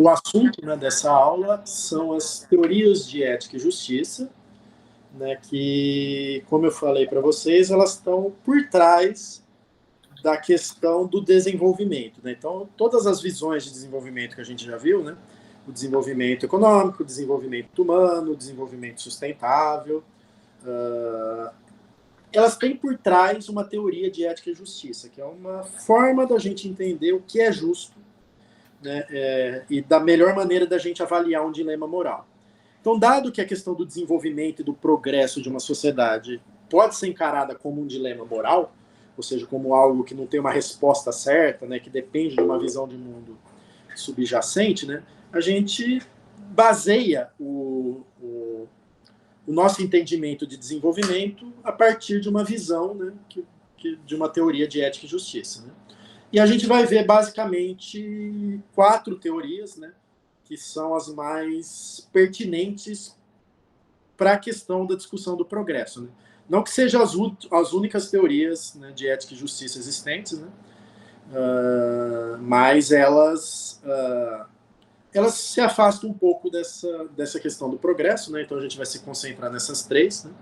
O assunto, né, dessa aula são as teorias de ética e justiça, né, que, como eu falei para vocês, elas estão por trás da questão do desenvolvimento. Né? Então, todas as visões de desenvolvimento que a gente já viu, né, o desenvolvimento econômico, o desenvolvimento humano, o desenvolvimento sustentável, elas têm por trás uma teoria de ética e justiça, que é uma forma da gente entender o que é justo, né, e da melhor maneira da gente avaliar um dilema moral. Então, dado que a questão do desenvolvimento e do progresso de uma sociedade pode ser encarada como um dilema moral, ou seja, como algo que não tem uma resposta certa, né, que depende de uma visão de mundo subjacente, né, a gente baseia o nosso entendimento de desenvolvimento a partir de uma visão, né, de uma teoria de ética e justiça. Né. E a gente vai ver basicamente 4 teorias, né, que são as mais pertinentes para a questão da discussão do progresso. Né. Não que sejam as únicas teorias, né, de ética e justiça existentes, né, mas elas se afastam um pouco dessa questão do progresso, né, então a gente vai se concentrar nessas 3. Né.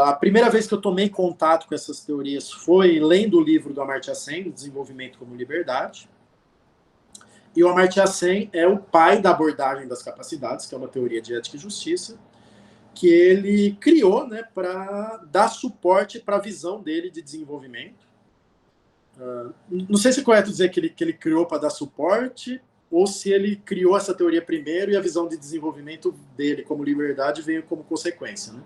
A primeira vez que eu tomei contato com essas teorias foi lendo o livro do Amartya Sen, Desenvolvimento como Liberdade. E o Amartya Sen é o pai da abordagem das capacidades, que é uma teoria de ética e justiça, que ele criou, né, para dar suporte para a visão dele de desenvolvimento. Não sei se é correto dizer que ele criou para dar suporte, ou se ele criou essa teoria primeiro e a visão de desenvolvimento dele como liberdade veio como consequência. Né?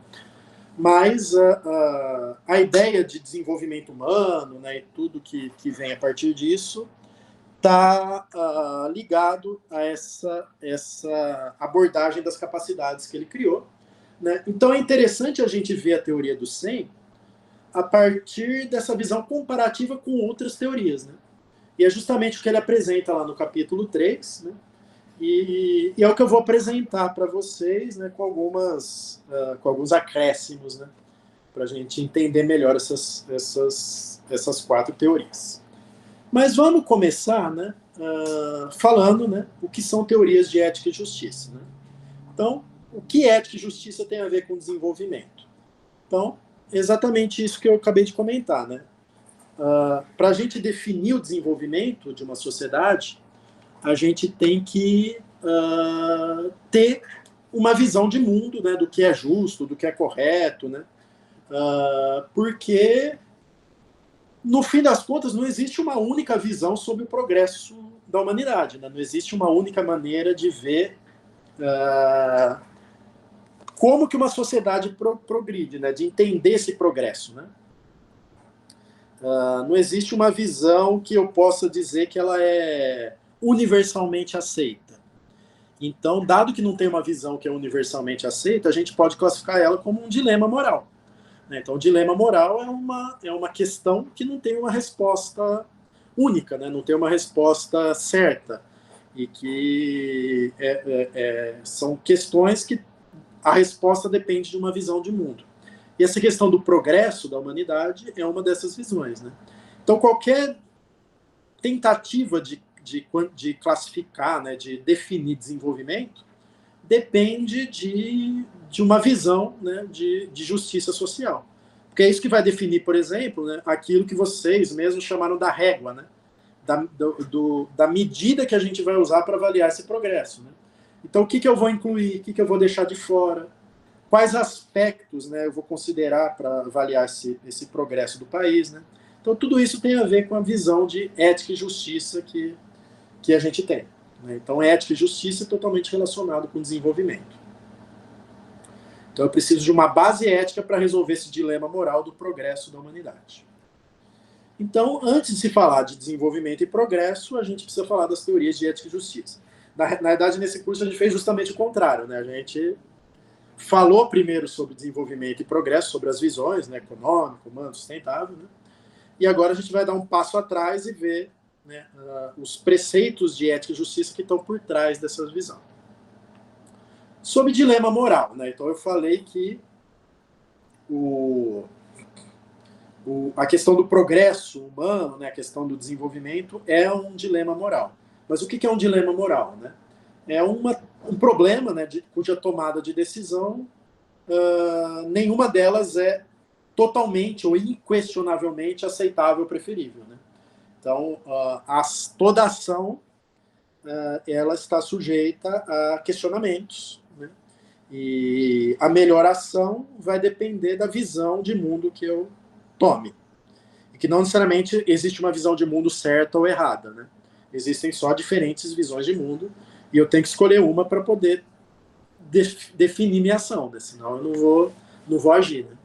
Mas a ideia de desenvolvimento humano, né, e tudo que vem a partir disso está ligado a essa abordagem das capacidades que ele criou. Né? Então é interessante a gente ver a teoria do Sen a partir dessa visão comparativa com outras teorias. Né? E é justamente o que ele apresenta lá no capítulo 3, né? E é o que eu vou apresentar para vocês, né, com alguns acréscimos, né, para a gente entender melhor essas 4 teorias. Mas vamos começar, né, falando, né, o que são teorias de ética e justiça. Né? Então, o que ética e justiça tem a ver com desenvolvimento? Então, exatamente isso que eu acabei de comentar. Né? Para a gente definir o desenvolvimento de uma sociedade, a gente tem que ter uma visão de mundo, né, do que é justo, do que é correto, né? Porque, no fim das contas, não existe uma única visão sobre o progresso da humanidade. Né? Não existe uma única maneira de ver como que uma sociedade progride, né? De entender esse progresso. Né? Não existe uma visão que eu possa dizer que ela é universalmente aceita. Então, dado que não tem uma visão que é universalmente aceita, a gente pode classificar ela como um dilema moral. Então, o dilema moral é uma questão que não tem uma resposta única, né? Não tem uma resposta certa. E que são questões que a resposta depende de uma visão de mundo. E essa questão do progresso da humanidade é uma dessas visões. Né? Então, qualquer tentativa de classificar, né, de definir desenvolvimento, depende de uma visão, né, de justiça social. Porque é isso que vai definir, por exemplo, né, aquilo que vocês mesmos chamaram da régua, né, da medida que a gente vai usar para avaliar esse progresso. Né? Então, o que eu vou incluir, o que eu vou deixar de fora, quais aspectos, né, eu vou considerar para avaliar esse progresso do país. Né? Então, tudo isso tem a ver com a visão de ética e justiça que a gente tem. Né? Então, ética e justiça é totalmente relacionado com desenvolvimento. Então, eu preciso de uma base ética para resolver esse dilema moral do progresso da humanidade. Então, antes de se falar de desenvolvimento e progresso, a gente precisa falar das teorias de ética e justiça. Na verdade, nesse curso, a gente fez justamente o contrário. Né? A gente falou primeiro sobre desenvolvimento e progresso, sobre as visões, né, econômico, humano, sustentável, né? E agora a gente vai dar um passo atrás e ver, né, os preceitos de ética e justiça que estão por trás dessa visão. Sobre dilema moral, né? Então eu falei que a questão do progresso humano, né, a questão do desenvolvimento é um dilema moral. Mas o que é um dilema moral, né? É um problema, né, cuja tomada de decisão, nenhuma delas é totalmente ou inquestionavelmente aceitável ou preferível, né? Então, toda ação ela está sujeita a questionamentos, né? E a melhor ação vai depender da visão de mundo que eu tome. E que não necessariamente existe uma visão de mundo certa ou errada, né? Existem só diferentes visões de mundo e eu tenho que escolher uma para poder definir minha ação, né? Senão eu não vou agir, né?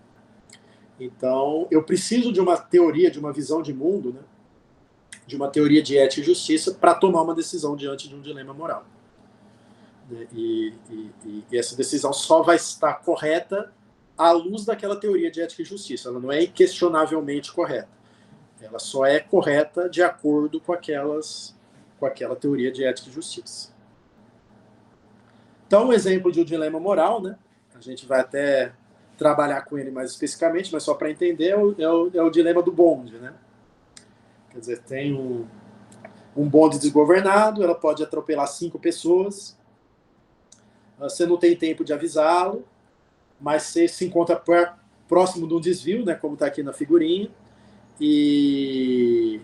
Então, eu preciso de uma teoria, de uma visão de mundo, né? De uma teoria de ética e justiça para tomar uma decisão diante de um dilema moral. E essa decisão só vai estar correta à luz daquela teoria de ética e justiça. Ela não é inquestionavelmente correta. Ela só é correta de acordo com aquela teoria de ética e justiça. Então, um exemplo de um dilema moral, né? A gente vai até trabalhar com ele mais especificamente, mas só para entender, é o dilema do bonde, né? Quer dizer, tem um bonde desgovernado, ela pode atropelar 5 pessoas, você não tem tempo de avisá-lo, mas você se encontra próximo de um desvio, né, como está aqui na figurinha, e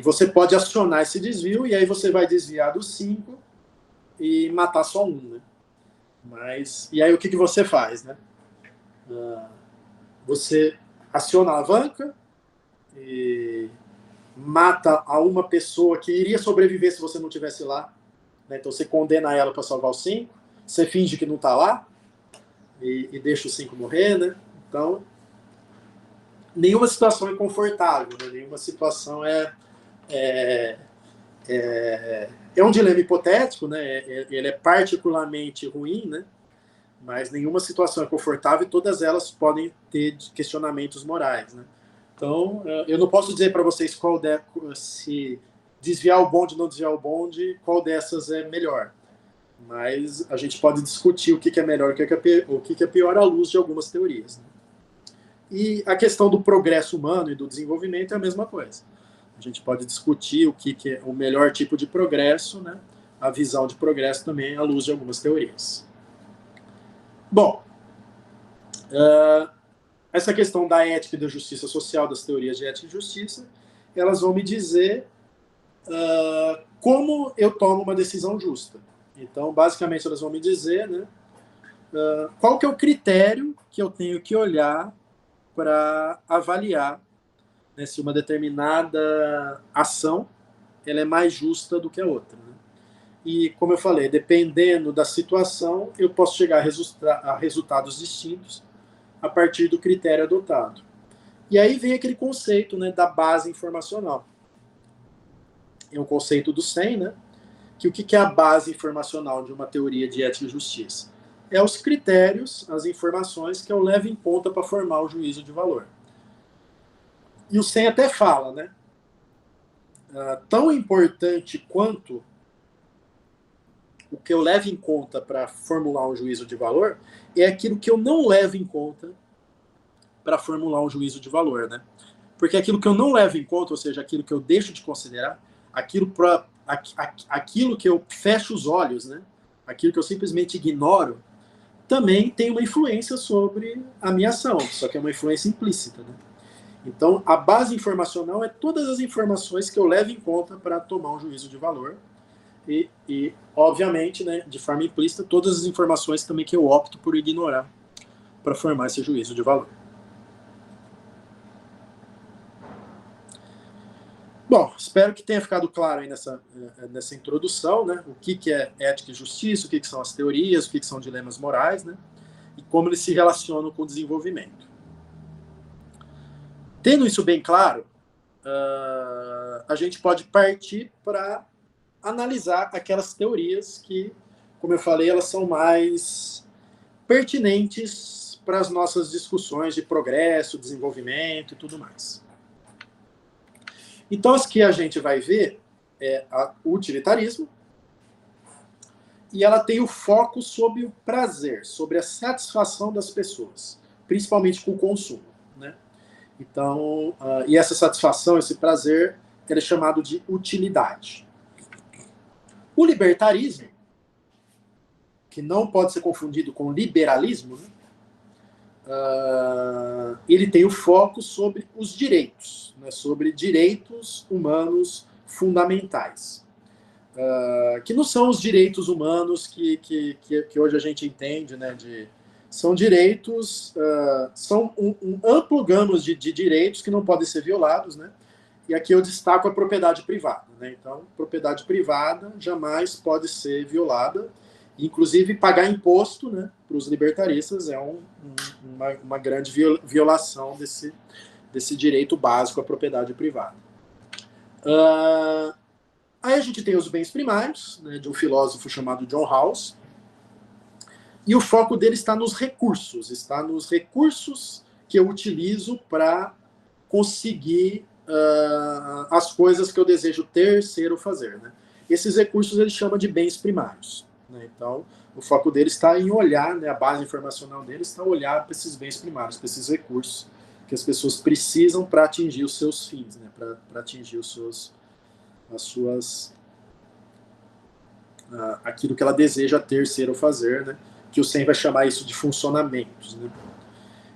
você pode acionar esse desvio, e aí você vai desviar dos 5 e matar só um, né? E aí o que você faz, né? Você aciona a alavanca e mata a uma pessoa que iria sobreviver se você não estivesse lá, né? Então você condena ela para salvar os 5, você finge que não está lá e deixa os 5 morrer, né? Então, nenhuma situação é confortável, né? Nenhuma situação é um dilema hipotético, né? Ele é particularmente ruim, né? Mas nenhuma situação é confortável e todas elas podem ter questionamentos morais, né? Então, eu não posso dizer para vocês se desviar o bonde ou não desviar o bonde, qual dessas é melhor. Mas a gente pode discutir o que é melhor e o que é pior à luz de algumas teorias, né? E a questão do progresso humano e do desenvolvimento é a mesma coisa. A gente pode discutir o que é o melhor tipo de progresso, né? A visão de progresso também à luz de algumas teorias. Bom, essa questão da ética e da justiça social, das teorias de ética e justiça, elas vão me dizer como eu tomo uma decisão justa. Então, basicamente, elas vão me dizer, né, qual que é o critério que eu tenho que olhar para avaliar, né, se uma determinada ação ela é mais justa do que a outra, né? E, como eu falei, dependendo da situação, eu posso chegar a resultados distintos a partir do critério adotado. E aí vem aquele conceito, né, da base informacional. É um conceito do SEM, né? Que o que é a base informacional de uma teoria de ética e justiça? É os critérios, as informações que eu levo em conta para formar o juízo de valor. E o SEM até fala, né? Tão importante quanto o que eu levo em conta para formular um juízo de valor é aquilo que eu não levo em conta para formular um juízo de valor, né? Porque aquilo que eu não levo em conta, ou seja, aquilo que eu deixo de considerar, aquilo que eu fecho os olhos, né? Aquilo que eu simplesmente ignoro, também tem uma influência sobre a minha ação, só que é uma influência implícita, né? Então, a base informacional é todas as informações que eu levo em conta para tomar um juízo de valor e, obviamente, né, de forma implícita, todas as informações também que eu opto por ignorar para formar esse juízo de valor. Bom, espero que tenha ficado claro aí nessa introdução, né, o que é ética e justiça, o que são as teorias, o que são dilemas morais, né, e como eles se relacionam com o desenvolvimento. Tendo isso bem claro, a gente pode partir para analisar aquelas teorias que, como eu falei, elas são mais pertinentes para as nossas discussões de progresso, desenvolvimento e tudo mais. Então, as que a gente vai ver é o utilitarismo, e ela tem o foco sobre o prazer, sobre a satisfação das pessoas, principalmente com o consumo, né? Então, e essa satisfação, esse prazer, ele é chamado de utilidade. O libertarismo, que não pode ser confundido com liberalismo, né? Ele tem o foco sobre os direitos, né? Sobre direitos humanos fundamentais. Que não são os direitos humanos que hoje a gente entende, né? São direitos, são um amplo gama de direitos que não podem ser violados, né? E aqui eu destaco a propriedade privada, né? Então, propriedade privada jamais pode ser violada. Inclusive, pagar imposto, né, para os libertaristas é uma grande violação desse direito básico à propriedade privada. Aí a gente tem os bens primários, né, de um filósofo chamado John Rawls, e o foco dele está nos recursos que eu utilizo para conseguir as coisas que eu desejo ter, ser ou fazer. Né? Esses recursos ele chama de bens primários. Né? Então, o foco dele está em olhar, né, a base informacional dele está olhar para esses bens primários, para esses recursos que as pessoas precisam para atingir os seus fins, né, para atingir aquilo que ela deseja ter, ser ou fazer, né, que o Sen vai chamar isso de funcionamentos. Né.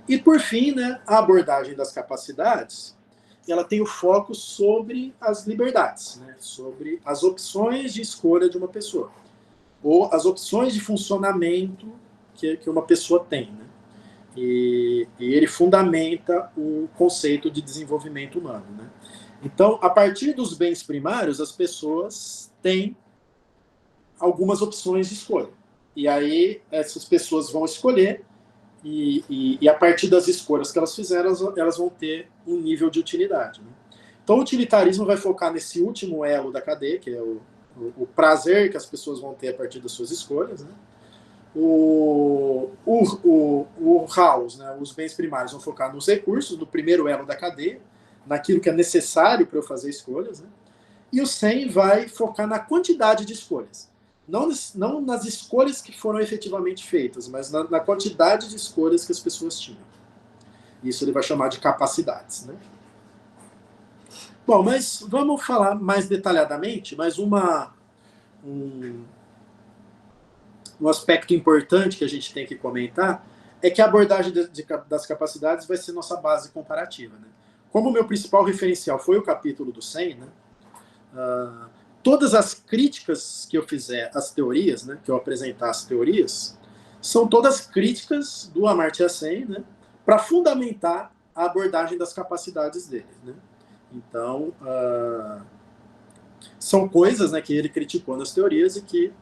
E, por fim, né, a abordagem das capacidades, ela tem o foco sobre as liberdades, né, sobre as opções de escolha de uma pessoa, ou as opções de funcionamento que uma pessoa tem. Né? E ele fundamenta o conceito de desenvolvimento humano. Né? Então, a partir dos bens primários, as pessoas têm algumas opções de escolha. E aí, essas pessoas vão escolher, e a partir das escolhas que elas fizeram, elas vão ter um nível de utilidade. Né? Então, o utilitarismo vai focar nesse último elo da cadeia, que é o prazer que as pessoas vão ter a partir das suas escolhas. Né? O Rawls, né, os bens primários, vão focar nos recursos, no primeiro elo da cadeia, naquilo que é necessário para eu fazer escolhas. Né? E o Sen vai focar na quantidade de escolhas. Não nas escolhas que foram efetivamente feitas, mas na quantidade de escolhas que as pessoas tinham. Isso ele vai chamar de capacidades. Né? Bom, mas vamos falar mais detalhadamente, mas um aspecto importante que a gente tem que comentar é que a abordagem das capacidades vai ser nossa base comparativa. Né? Como o meu principal referencial foi o capítulo do Sen, né? Todas as críticas que eu fizer às teorias, né, que eu apresentar as teorias, são todas críticas do Amartya Sen, né, para fundamentar a abordagem das capacidades dele. Né? Então, são coisas, né, que ele criticou nas teorias e que,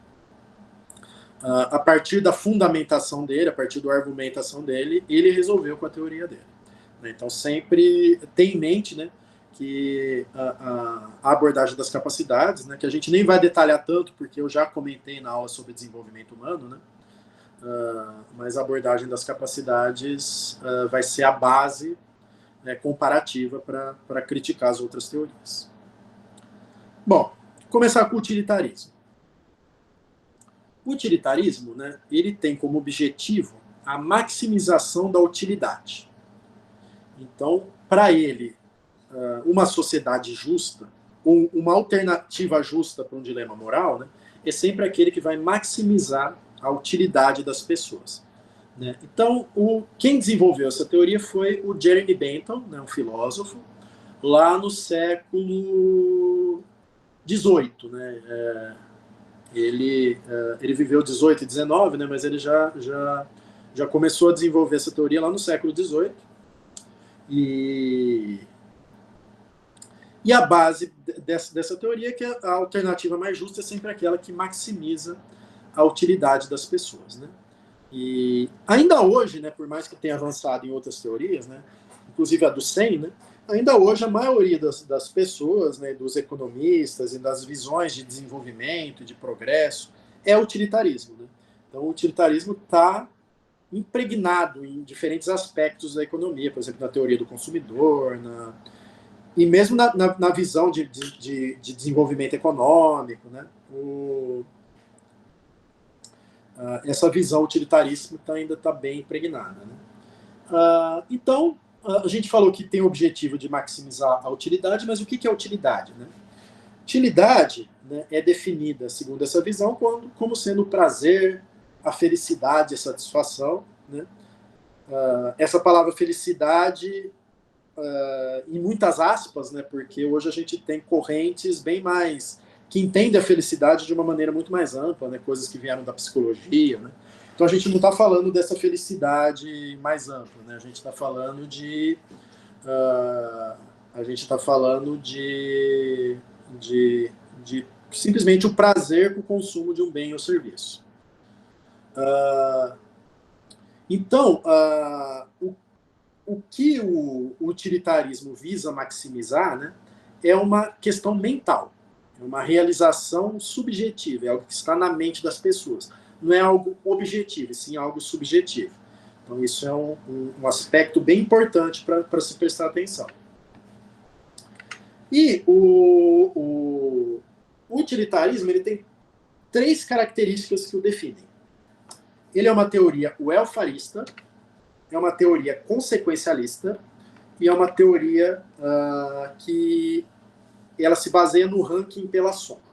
a partir da fundamentação dele, a partir da argumentação dele, ele resolveu com a teoria dele. Né? Então, sempre tem em mente, né, que a abordagem das capacidades, né, que a gente nem vai detalhar tanto, porque eu já comentei na aula sobre desenvolvimento humano, né, mas a abordagem das capacidades vai ser a base, né, comparativa para criticar as outras teorias. Bom, começar com o utilitarismo. O utilitarismo, né, ele tem como objetivo a maximização da utilidade. Então, para ele, uma sociedade justa, uma alternativa justa para um dilema moral, né, é sempre aquele que vai maximizar a utilidade das pessoas. Né? Então, quem desenvolveu essa teoria foi o Jeremy Bentham, né, um filósofo, lá no século XVIII. Né? Ele viveu 18 e 19, né, mas ele já começou a desenvolver essa teoria lá no século XVIII. E a base dessa teoria é que a alternativa mais justa é sempre aquela que maximiza a utilidade das pessoas. Né? E ainda hoje, né, por mais que tenha avançado em outras teorias, né, inclusive a do Sen, né, ainda hoje a maioria das pessoas, né, dos economistas e das visões de desenvolvimento e de progresso é utilitarismo. Né? Então o utilitarismo está impregnado em diferentes aspectos da economia, por exemplo, na teoria do consumidor, e mesmo na visão de desenvolvimento econômico. Né? Essa visão utilitarista ainda está bem impregnada. Né? Então, a gente falou que tem o objetivo de maximizar a utilidade, mas o que é utilidade, né? Utilidade, né, é definida, segundo essa visão, como sendo o prazer, a felicidade, a satisfação, né? Essa palavra felicidade, em muitas aspas, né, porque hoje a gente tem correntes bem mais que entendem a felicidade de uma maneira muito mais ampla, né, coisas que vieram da psicologia, né? Então a gente não está falando dessa felicidade mais ampla, né? A gente está falando de a gente está falando de simplesmente o prazer com o consumo de um bem ou serviço. Então, o que o utilitarismo visa maximizar, né, é uma questão mental, é uma realização subjetiva, é algo que está na mente das pessoas. Não é algo objetivo, sim algo subjetivo. Então, isso é um aspecto bem importante para se prestar atenção. E o utilitarismo ele tem 3 características que o definem. Ele é uma teoria welfarista, é uma teoria consequencialista e é uma teoria que ela se baseia no ranking pela soma.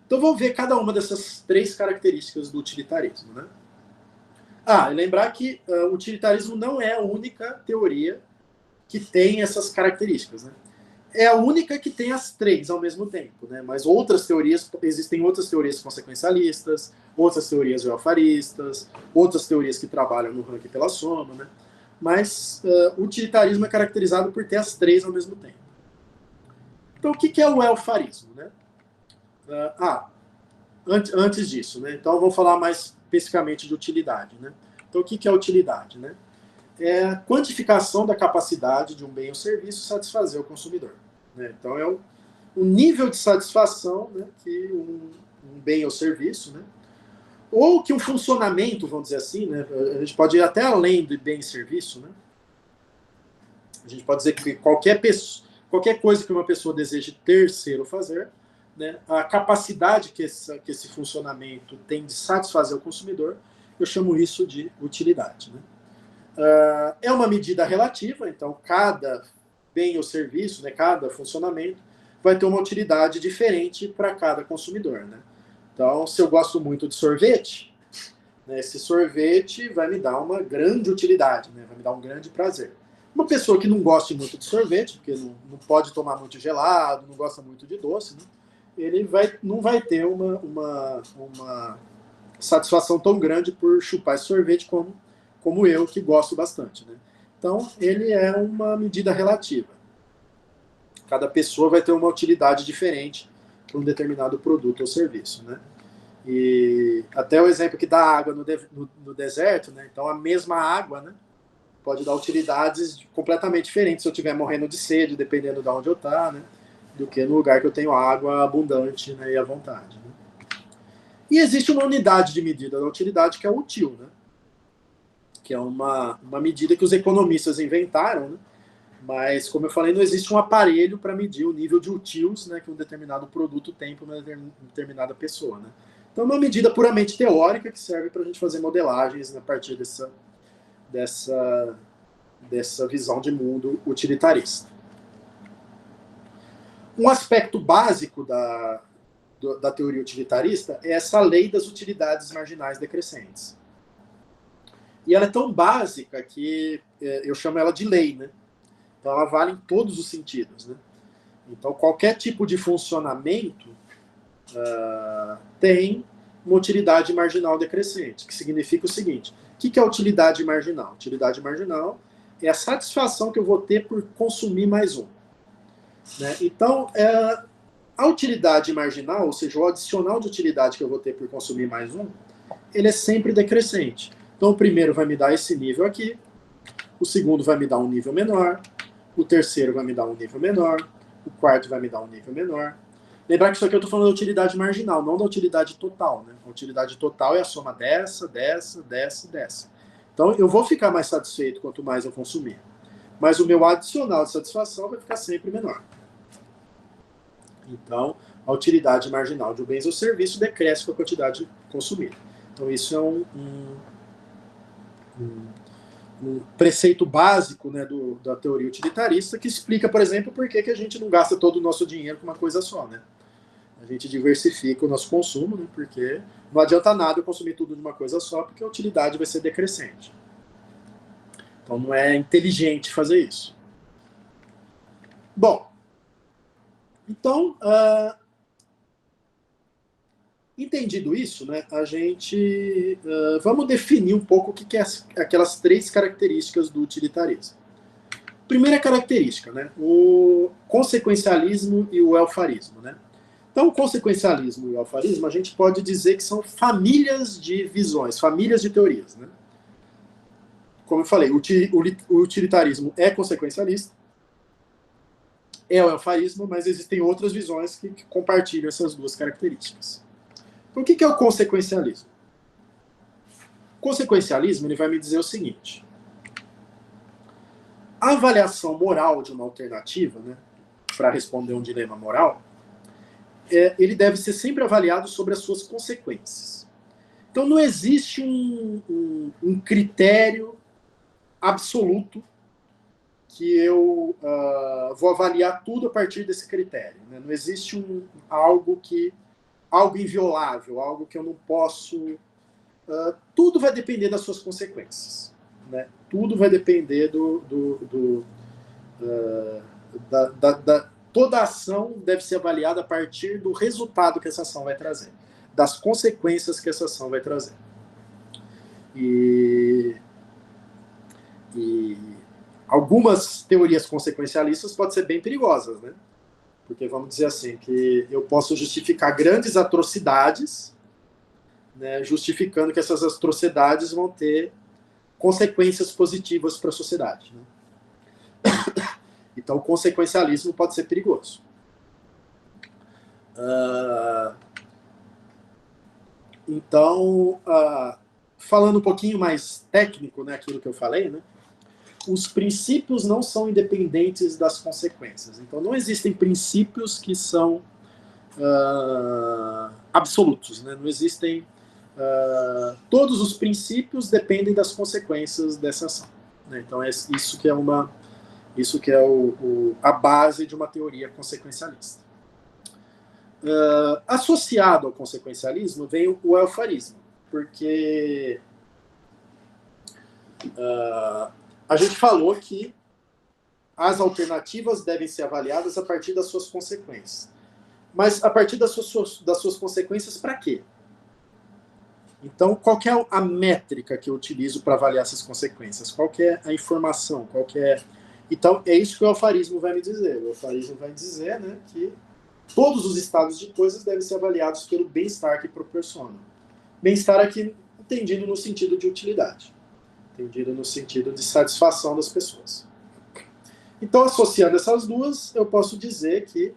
Então vamos ver cada uma dessas 3 características do utilitarismo, né? E lembrar que o utilitarismo não é a única teoria que tem essas características, né? É a única que tem as 3 ao mesmo tempo, né? Mas existem outras teorias consequencialistas, outras teorias welfaristas, outras teorias que trabalham no ranking pela soma, né? Mas o utilitarismo é caracterizado por ter as 3 ao mesmo tempo. Então, o que é o welfarismo, né? Antes disso, né? Então, vamos falar mais especificamente de utilidade, né? Então, o que é utilidade, né? É a quantificação da capacidade de um bem ou serviço satisfazer o consumidor, né? Então, é o nível de satisfação, né, que um bem ou serviço, né, ou que um funcionamento, vamos dizer assim, né, a gente pode ir até além do bem e serviço, né? A gente pode dizer que qualquer coisa que uma pessoa deseje ter, ser ou fazer, né, a capacidade que esse funcionamento tem de satisfazer o consumidor, eu chamo isso de utilidade, né? É uma medida relativa, então cada bem ou serviço, né, cada funcionamento, vai ter uma utilidade diferente para cada consumidor, né? Então, se eu gosto muito de sorvete, né, esse sorvete vai me dar uma grande utilidade, né, vai me dar um grande prazer. Uma pessoa que não gosta muito de sorvete, porque não pode tomar muito gelado, não gosta muito de doce, né, ele não vai ter uma satisfação tão grande por chupar esse sorvete como eu, que gosto bastante, né? Então, ele é uma medida relativa. Cada pessoa vai ter uma utilidade diferente para um determinado produto ou serviço, né? E até o exemplo que dá água no deserto, né? Então, a mesma água, né, pode dar utilidades completamente diferentes se eu estiver morrendo de sede, dependendo de onde eu estou, né, do que no lugar que eu tenho água abundante, né, e à vontade, né? E existe uma unidade de medida da utilidade que é o util, né? Que é uma medida que os economistas inventaram, né? Mas, como eu falei, não existe um aparelho para medir o nível de utils, né, que um determinado produto tem para uma determinada pessoa, né? Então, é uma medida puramente teórica que serve para a gente fazer modelagens, né, a partir dessa visão de mundo utilitarista. Um aspecto básico da teoria utilitarista é essa lei das utilidades marginais decrescentes. E ela é tão básica que eu chamo ela de lei, né? Então ela vale em todos os sentidos, né? Então qualquer tipo de funcionamento tem uma utilidade marginal decrescente, que significa o seguinte: o que é utilidade marginal? Utilidade marginal é a satisfação que eu vou ter por consumir mais um, né? Então a utilidade marginal, ou seja, o adicional de utilidade que eu vou ter por consumir mais um, ele é sempre decrescente. Então o primeiro vai me dar esse nível aqui, o segundo vai me dar um nível menor, o terceiro vai me dar um nível menor, o quarto vai me dar um nível menor. Lembrar que isso aqui eu estou falando da utilidade marginal, não da utilidade total, né? A utilidade total é a soma dessa. Então eu vou ficar mais satisfeito quanto mais eu consumir. Mas o meu adicional de satisfação vai ficar sempre menor. Então, a utilidade marginal de um bem ou serviço decresce com a quantidade consumida. Então, isso é um preceito básico, né, da teoria utilitarista, que explica, por exemplo, por que a gente não gasta todo o nosso dinheiro com uma coisa só, né? A gente diversifica o nosso consumo, né, porque não adianta nada eu consumir tudo de uma coisa só, porque a utilidade vai ser decrescente. Então não é inteligente fazer isso. Bom, então, entendido isso, né, a gente vamos definir um pouco o que é aquelas 3 características do utilitarismo. Primeira característica, né, o consequencialismo e o elfarismo, né? Então, o consequencialismo e o elfarismo, a gente pode dizer que são famílias de visões, famílias de teorias, né? Como eu falei, o utilitarismo é consequencialista, é o elfarismo, mas existem outras visões que compartilham essas 2 características. Então, o que é o consequencialismo? O consequencialismo ele vai me dizer o seguinte: a avaliação moral de uma alternativa, né, para responder um dilema moral, ele deve ser sempre avaliado sobre as suas consequências. Então, não existe um critério absoluto que eu vou avaliar tudo a partir desse critério, né? Não existe algo inviolável, algo que eu não posso... tudo vai depender das suas consequências, né? Tudo vai depender toda ação deve ser avaliada a partir do resultado que essa ação vai trazer, das consequências que essa ação vai trazer. E algumas teorias consequencialistas podem ser bem perigosas, né? Porque vamos dizer assim, que eu posso justificar grandes atrocidades, né, justificando que essas atrocidades vão ter consequências positivas para a sociedade, né? Então, o consequencialismo pode ser perigoso. Então, falando um pouquinho mais técnico, né, aquilo que eu falei, né, os princípios não são independentes das consequências. Então, não existem princípios que são absolutos, né? Não existem... todos os princípios dependem das consequências dessa ação, né? Então, isso que é a base de uma teoria consequencialista. Associado ao consequencialismo vem o elfarismo, porque a gente falou que as alternativas devem ser avaliadas a partir das suas consequências. Mas a partir das suas consequências, para quê? Então, qual que é a métrica que eu utilizo para avaliar essas consequências? Qual que é a informação? Então, é isso que o elfarismo vai me dizer. O elfarismo vai dizer, né, que todos os estados de coisas devem ser avaliados pelo bem-estar que proporcionam. Bem-estar aqui entendido no sentido de utilidade, entendido no sentido de satisfação das pessoas. Então, associando essas duas, eu posso dizer que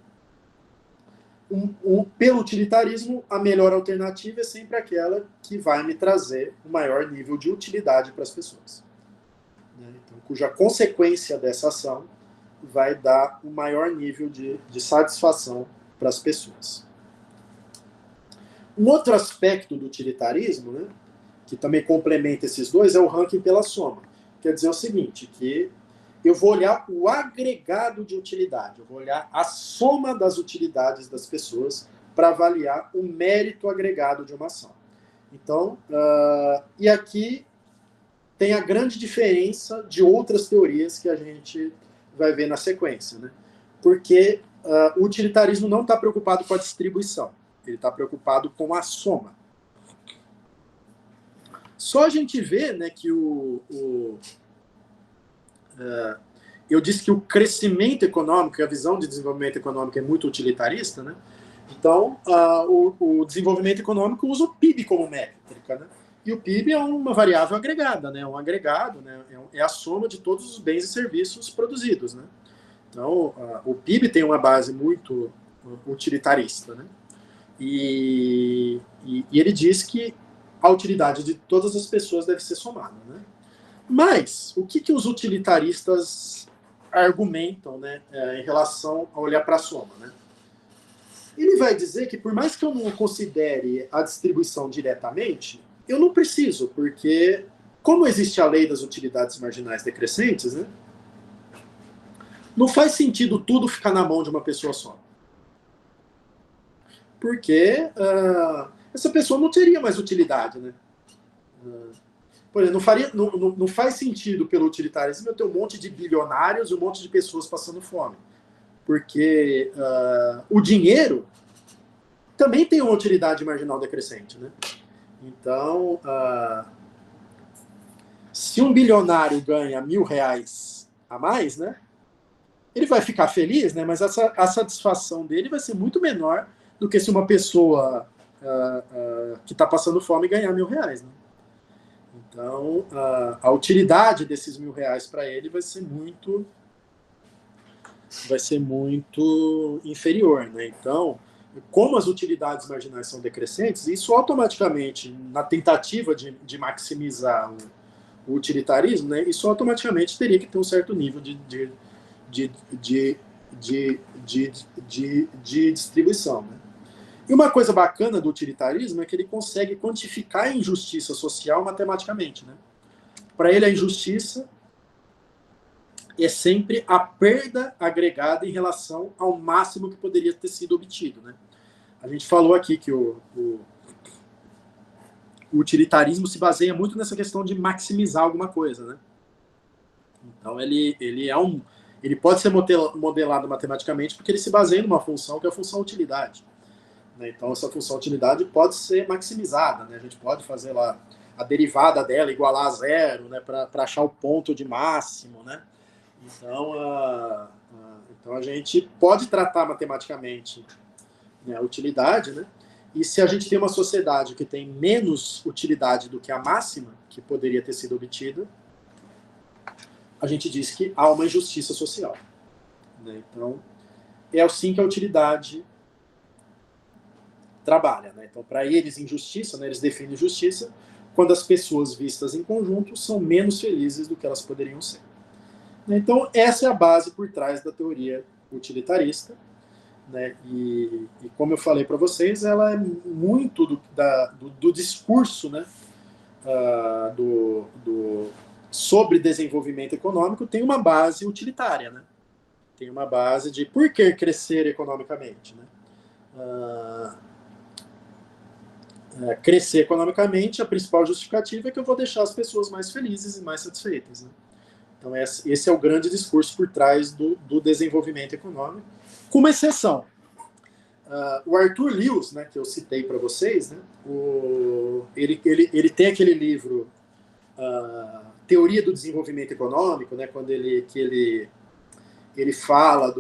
pelo utilitarismo, a melhor alternativa é sempre aquela que vai me trazer o maior nível de utilidade para as pessoas, né? Então, cuja consequência dessa ação vai dar o maior nível de satisfação para as pessoas. Um outro aspecto do utilitarismo, né, que também complementa esses dois, é o ranking pela soma. Quer dizer o seguinte, que eu vou olhar o agregado de utilidade, eu vou olhar a soma das utilidades das pessoas para avaliar o mérito agregado de uma ação. Então, e aqui tem a grande diferença de outras teorias que a gente vai ver na sequência, né? Porque o utilitarismo não está preocupado com a distribuição, ele está preocupado com a soma. Só a gente vê, né, que eu disse que o crescimento econômico, a visão de desenvolvimento econômico é muito utilitarista, né? Então, o desenvolvimento econômico usa o PIB como métrica, né? E o PIB é uma variável agregada, né? Um agregado, né? É a soma de todos os bens e serviços produzidos, né? Então, o PIB tem uma base muito utilitarista, né? E ele diz que a utilidade de todas as pessoas deve ser somada, né? Mas, o que os utilitaristas argumentam, né, em relação a olhar para a soma, né? Ele vai dizer que, por mais que eu não considere a distribuição diretamente, eu não preciso, porque como existe a lei das utilidades marginais decrescentes, né, não faz sentido tudo ficar na mão de uma pessoa só. Porque essa pessoa não teria mais utilidade, né? Por exemplo, não faz sentido pelo utilitarismo eu ter um monte de bilionários e um monte de pessoas passando fome. Porque o dinheiro também tem uma utilidade marginal decrescente, né? Então, se um bilionário ganha R$1.000 a mais, né? Ele vai ficar feliz, né? Mas a satisfação dele vai ser muito menor do que se uma pessoa que está passando fome ganhar R$1.000, né? Então, a utilidade desses R$1.000 para ele vai ser muito inferior, né? Então, como as utilidades marginais são decrescentes, isso automaticamente, na tentativa de maximizar o utilitarismo, né, isso automaticamente teria que ter um certo nível de distribuição, né? E uma coisa bacana do utilitarismo é que ele consegue quantificar a injustiça social matematicamente, né? Para ele, a injustiça é sempre a perda agregada em relação ao máximo que poderia ter sido obtido, né? A gente falou aqui que o utilitarismo se baseia muito nessa questão de maximizar alguma coisa, né? Então ele pode ser modelado matematicamente porque ele se baseia numa função que é a função utilidade, né? Então essa função utilidade pode ser maximizada, né? A gente pode fazer lá a derivada dela igualar a zero, né? Para achar o ponto de máximo, né? Então a gente pode tratar matematicamente, né, a utilidade, né? E se a gente tem uma sociedade que tem menos utilidade do que a máxima que poderia ter sido obtida, a gente diz que há uma injustiça social, né? Então, é assim que a utilidade trabalha, né? Então, para eles, injustiça, né, eles definem justiça quando as pessoas vistas em conjunto são menos felizes do que elas poderiam ser. Então, essa é a base por trás da teoria utilitarista, né? E como eu falei para vocês, ela é muito do discurso, né? Sobre desenvolvimento econômico, tem uma base utilitária, né? Tem uma base de por que crescer economicamente, né? Crescer economicamente, a principal justificativa é que eu vou deixar as pessoas mais felizes e mais satisfeitas, né? Então, esse é o grande discurso por trás do desenvolvimento econômico, com uma exceção. O Arthur Lewis, né, que eu citei para vocês, né, ele tem aquele livro Teoria do Desenvolvimento Econômico, né, quando ele fala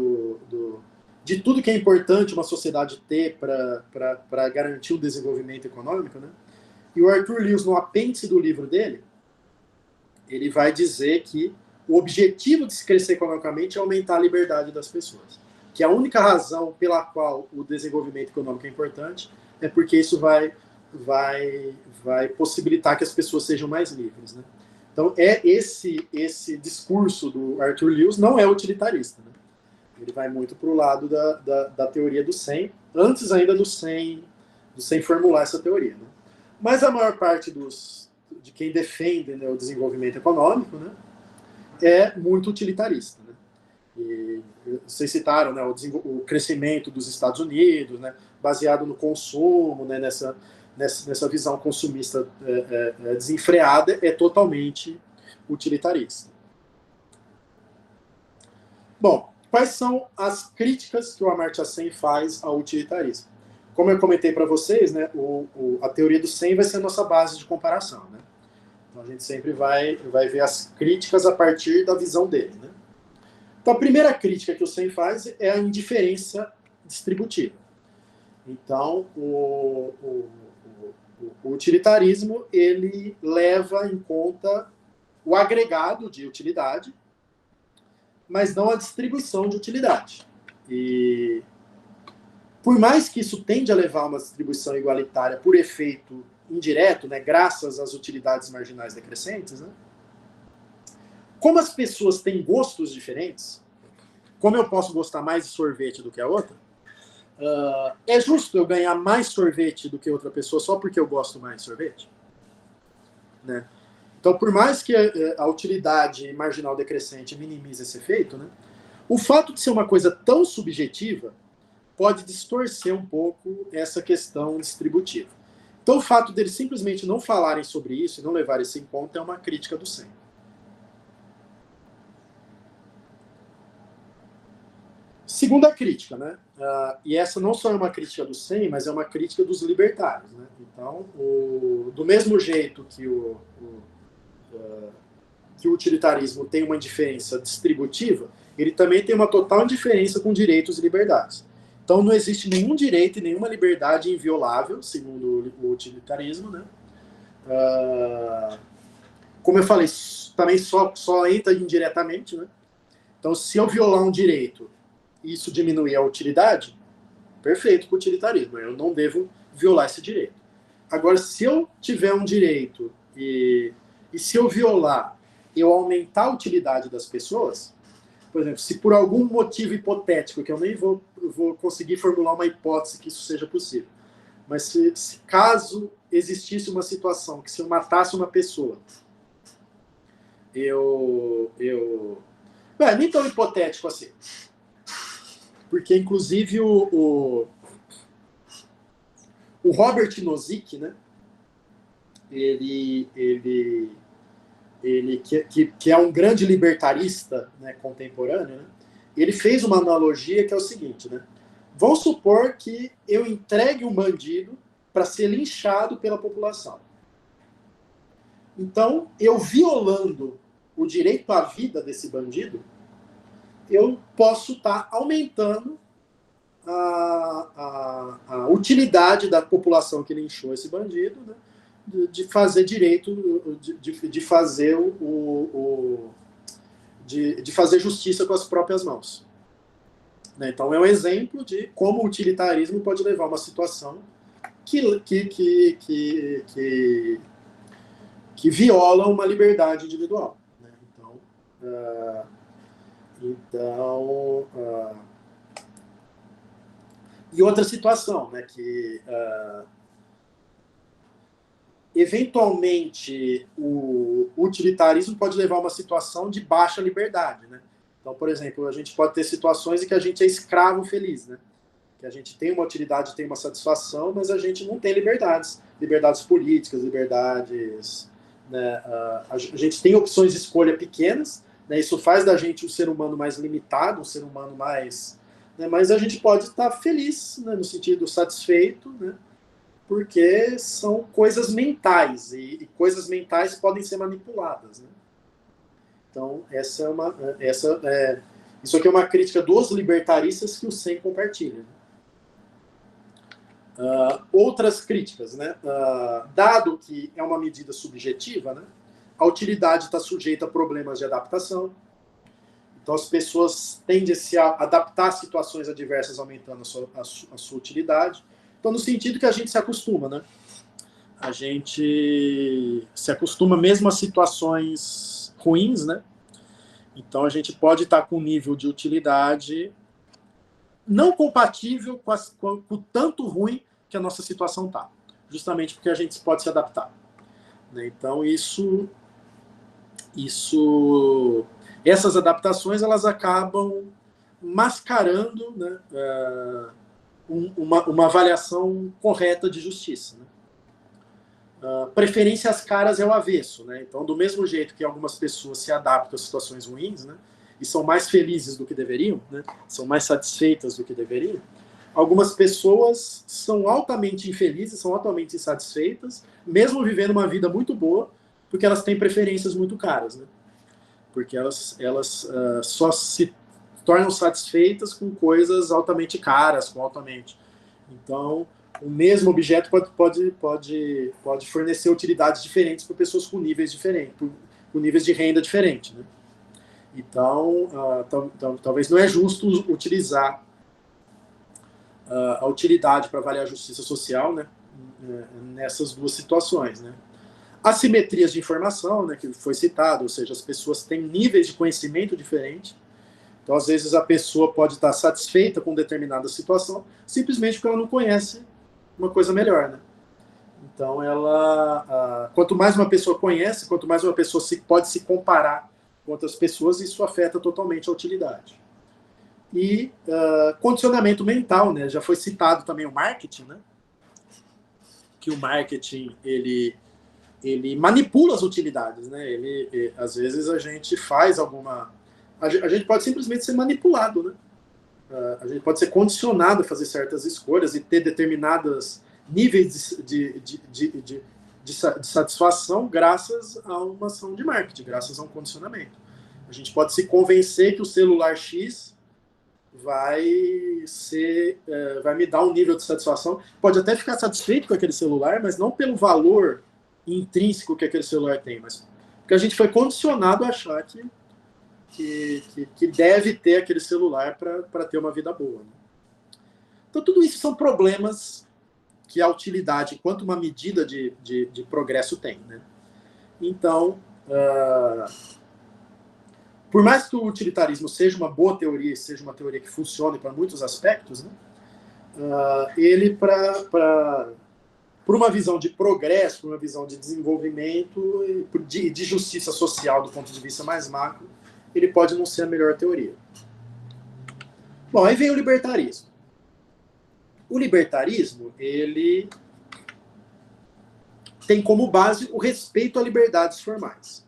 de tudo que é importante uma sociedade ter para garantir o desenvolvimento econômico, né? E o Arthur Lewis, no apêndice do livro dele, ele vai dizer que o objetivo de se crescer economicamente é aumentar a liberdade das pessoas. Que a única razão pela qual o desenvolvimento econômico é importante é porque isso vai possibilitar que as pessoas sejam mais livres, né? Então, esse discurso do Arthur Lewis não é utilitarista, né? Ele vai muito para o lado da teoria do 100, antes ainda do 100 formular essa teoria, né? Mas a maior parte de quem defende, né, o desenvolvimento econômico, né, é muito utilitarista, né? E vocês citaram, né, o crescimento dos Estados Unidos, né, baseado no consumo, né, nessa visão consumista desenfreada, é totalmente utilitarista. Bom, quais são as críticas que o Amartya Sen faz ao utilitarismo? Como eu comentei para vocês, né, a teoria do 100 vai ser a nossa base de comparação, né? Então a gente sempre vai ver as críticas a partir da visão dele, né? Então a primeira crítica que o Sen faz é a indiferença distributiva. Então o utilitarismo ele leva em conta o agregado de utilidade, mas não a distribuição de utilidade. E por mais que isso tende a levar a uma distribuição igualitária por efeito indireto, né, graças às utilidades marginais decrescentes, né, como as pessoas têm gostos diferentes, como eu posso gostar mais de sorvete do que a outra, é justo eu ganhar mais sorvete do que outra pessoa só porque eu gosto mais de sorvete? Né? Então, por mais que a utilidade marginal decrescente minimize esse efeito, né, o fato de ser uma coisa tão subjetiva pode distorcer um pouco essa questão distributiva. Então, o fato deles simplesmente não falarem sobre isso e não levarem isso em conta é uma crítica do SEM. Segunda crítica, né? E essa não só é uma crítica do SEM, mas é uma crítica dos libertários, né? Então, do mesmo jeito que o utilitarismo tem uma indiferença distributiva, ele também tem uma total indiferença com direitos e liberdades. Então, não existe nenhum direito e nenhuma liberdade inviolável, segundo o utilitarismo, né? Como eu falei, também só entra indiretamente, né? Então, se eu violar um direito e isso diminuir a utilidade, perfeito para o utilitarismo, eu não devo violar esse direito. Agora, se eu tiver um direito e se eu violar, eu aumentar a utilidade das pessoas, por exemplo, se por algum motivo hipotético, que eu nem vou conseguir formular uma hipótese que isso seja possível, mas se caso existisse uma situação que se eu matasse uma pessoa, nem tão hipotético assim, porque inclusive o Robert Nozick, né, ele que é um grande libertarista, né, contemporâneo, né, ele fez uma analogia que é o seguinte, né? Vamos supor que eu entregue um bandido para ser linchado pela população. Então, eu violando o direito à vida desse bandido, eu posso estar aumentando a utilidade da população que linchou esse bandido, né, de fazer direito, de fazer de fazer justiça com as próprias mãos. Então, é um exemplo de como o utilitarismo pode levar a uma situação que viola uma liberdade individual. E outra situação, né, que eventualmente o utilitarismo pode levar a uma situação de baixa liberdade, né? Então, por exemplo, a gente pode ter situações em que a gente é escravo feliz, né? Que a gente tem uma utilidade, tem uma satisfação, mas a gente não tem liberdades políticas, liberdades, né? A gente tem opções de escolha pequenas, né? Isso faz da gente um ser humano mais limitado, um ser humano mais, né? Mas a gente pode estar feliz, né? No sentido satisfeito, né? Porque são coisas mentais, e coisas mentais podem ser manipuladas, né? Então, isso aqui é uma crítica dos libertaristas que o SEM compartilha. Outras críticas, né? Dado que é uma medida subjetiva, né? A utilidade está sujeita a problemas de adaptação. Então, as pessoas tendem a se adaptar a situações adversas, aumentando a sua utilidade. Então, no sentido que a gente se acostuma, né? A gente se acostuma mesmo a situações ruins, né? Então, a gente pode estar com um nível de utilidade não compatível com o tanto ruim que a nossa situação está. Justamente porque a gente pode se adaptar. Então, essas adaptações, elas acabam mascarando, né, uma avaliação correta de justiça, né? Preferências caras é o avesso, né? Então, do mesmo jeito que algumas pessoas se adaptam a situações ruins, né, e são mais felizes do que deveriam, né, são mais satisfeitas do que deveriam, algumas pessoas são altamente infelizes, são altamente insatisfeitas, mesmo vivendo uma vida muito boa, porque elas têm preferências muito caras, né? Porque elas só se tornam satisfeitas com coisas altamente caras, Então, o mesmo objeto pode fornecer utilidades diferentes para pessoas com níveis diferentes, com níveis de renda diferentes, né? Então, talvez não é justo utilizar a utilidade para avaliar a justiça social, né, nessas duas situações, né? Assimetrias de informação, né, que foi citado, ou seja, as pessoas têm níveis de conhecimento diferentes. Então, às vezes, a pessoa pode estar satisfeita com determinada situação, simplesmente porque ela não conhece uma coisa melhor, né? Então, quanto mais uma pessoa conhece, quanto mais uma pessoa pode se comparar com outras pessoas, isso afeta totalmente a utilidade. E condicionamento mental, né? Já foi citado também o marketing, né? Que o marketing, ele manipula as utilidades, né? Às vezes a gente faz alguma... A gente pode simplesmente ser manipulado, né? A gente pode ser condicionado a fazer certas escolhas e ter determinados níveis de satisfação graças a uma ação de marketing, graças a um condicionamento. A gente pode se convencer que o celular X vai me dar um nível de satisfação. Pode até ficar satisfeito com aquele celular, mas não pelo valor intrínseco que aquele celular tem, mas porque a gente foi condicionado a achar que deve ter aquele celular para ter uma vida boa. Né? Então, tudo isso são problemas que a utilidade, enquanto uma medida de progresso, tem. Né? Então, por mais que o utilitarismo seja uma boa teoria, seja uma teoria que funcione para muitos aspectos, né? Ele, por uma visão de progresso, por uma visão de desenvolvimento, de justiça social do ponto de vista mais macro, ele pode não ser a melhor teoria. Bom, aí vem o libertarismo. O libertarismo, ele tem como base o respeito a liberdades formais.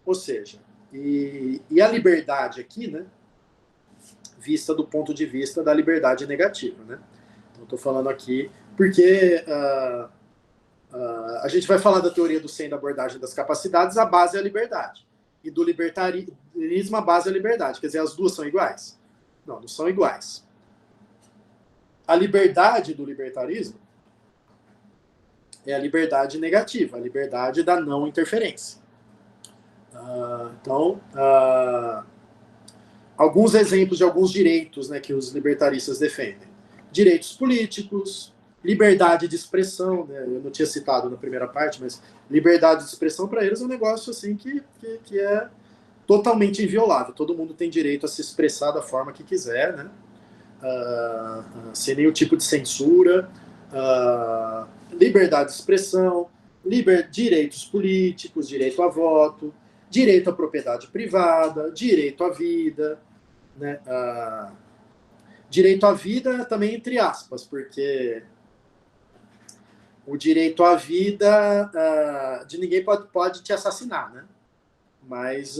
Ou seja, e a liberdade aqui, né, vista do ponto de vista da liberdade negativa. Né? Então, estou falando aqui porque a gente vai falar da teoria do Sen da abordagem das capacidades, a base é a liberdade. E do libertarismo, a base é a liberdade. Quer dizer, as duas são iguais? Não, não são iguais. A liberdade do libertarismo é a liberdade negativa, a liberdade da não interferência. Então, alguns exemplos de alguns direitos, né, que os libertaristas defendem. Direitos políticos, liberdade de expressão, né, eu não tinha citado na primeira parte, mas liberdade de expressão para eles é um negócio assim que é totalmente inviolável. Todo mundo tem direito a se expressar da forma que quiser, né? Sem nenhum tipo de censura, liberdade de expressão, direitos políticos, direito a voto, direito à propriedade privada, direito à vida, né? Direito à vida também entre aspas, porque o direito à vida de ninguém pode te assassinar, né? Mas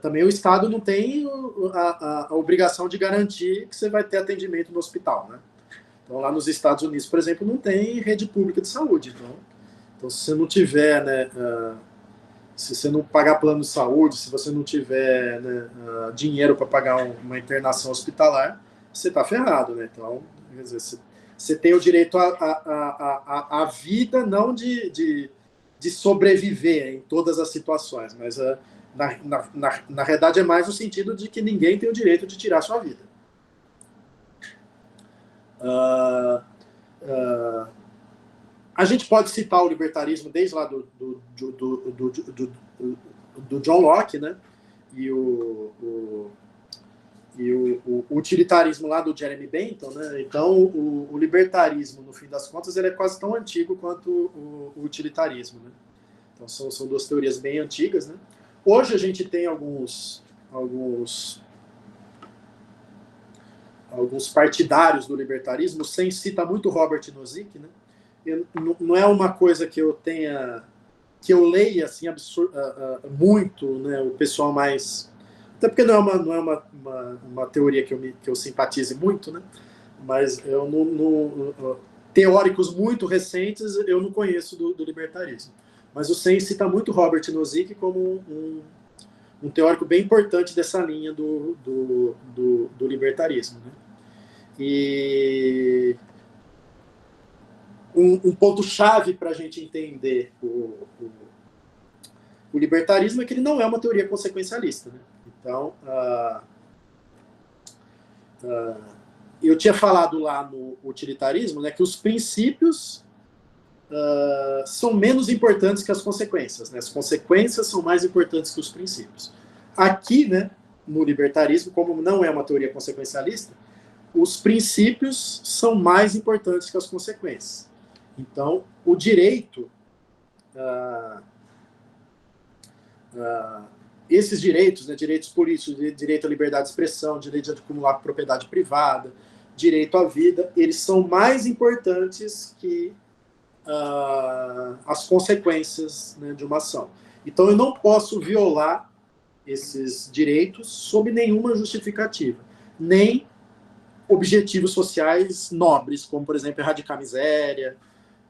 também o Estado não tem a obrigação de garantir que você vai ter atendimento no hospital, né? Então, lá nos Estados Unidos, por exemplo, não tem rede pública de saúde. Então se você não tiver, né, se você não pagar plano de saúde, se você não tiver, né, dinheiro para pagar uma internação hospitalar, você está ferrado, né? Então, quer dizer, você tem o direito à vida, não de sobreviver em todas as situações, mas na realidade é mais no sentido de que ninguém tem o direito de tirar a sua vida. A gente pode citar o libertarismo desde lá do John Locke, né? E o utilitarismo lá do Jeremy Bentham, né? Então, o libertarismo, no fim das contas, ele é quase tão antigo quanto o utilitarismo, né? Então, são duas teorias bem antigas, né? Hoje a gente tem alguns partidários do libertarismo. Sem cita muito Robert Nozick, né? Não é uma coisa que eu leia assim muito, né? O pessoal mais, até porque não é uma teoria que eu simpatize muito, né? Mas eu teóricos muito recentes eu não conheço do libertarismo. Mas o Sen cita muito Robert Nozick como um teórico bem importante dessa linha do libertarismo, né? E um ponto-chave para a gente entender o libertarismo é que ele não é uma teoria consequencialista, né? Então, eu tinha falado lá no utilitarismo, né, que os princípios são menos importantes que as consequências, né? As consequências são mais importantes que os princípios. Aqui, né, no libertarismo, como não é uma teoria consequencialista, os princípios são mais importantes que as consequências. Então, o direito, esses direitos, né, direitos políticos, direito à liberdade de expressão, direito de acumular propriedade privada, direito à vida, eles são mais importantes que as consequências, né, de uma ação. Então, eu não posso violar esses direitos sob nenhuma justificativa, nem objetivos sociais nobres, como, por exemplo, erradicar a miséria,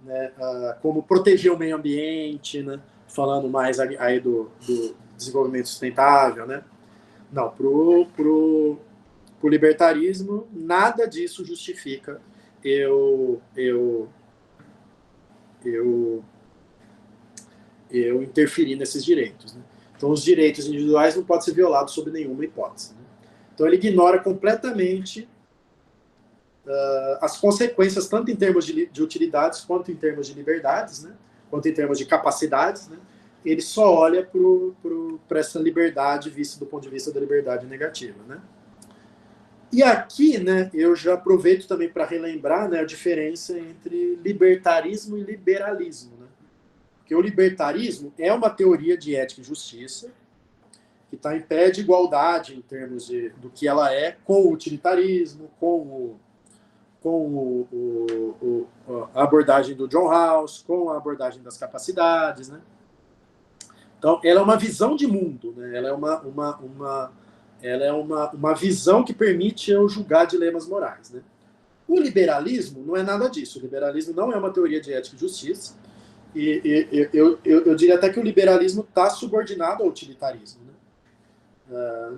né, como proteger o meio ambiente, né, falando mais aí do desenvolvimento sustentável. Né? Não, pro libertarismo, nada disso justifica eu interferir nesses direitos. Né? Então, os direitos individuais não podem ser violados sob nenhuma hipótese. Né? Então, ele ignora completamente as consequências, tanto em termos de utilidades, quanto em termos de liberdades, né? Quanto em termos de capacidades. Né? Ele só olha para essa liberdade vista do ponto de vista da liberdade negativa. Né? E aqui, né, eu já aproveito também para relembrar, né, a diferença entre libertarismo e liberalismo. Né? Porque o libertarismo é uma teoria de ética e justiça que está em pé de igualdade em termos do que ela é com o utilitarismo, com a abordagem do John Rawls, com a abordagem das capacidades. Né? Então, ela é uma visão de mundo, né? Ela é uma visão que permite eu julgar dilemas morais. Né? O liberalismo não é nada disso. O liberalismo não é uma teoria de ética e justiça. Eu diria até que o liberalismo está subordinado ao utilitarismo. Né?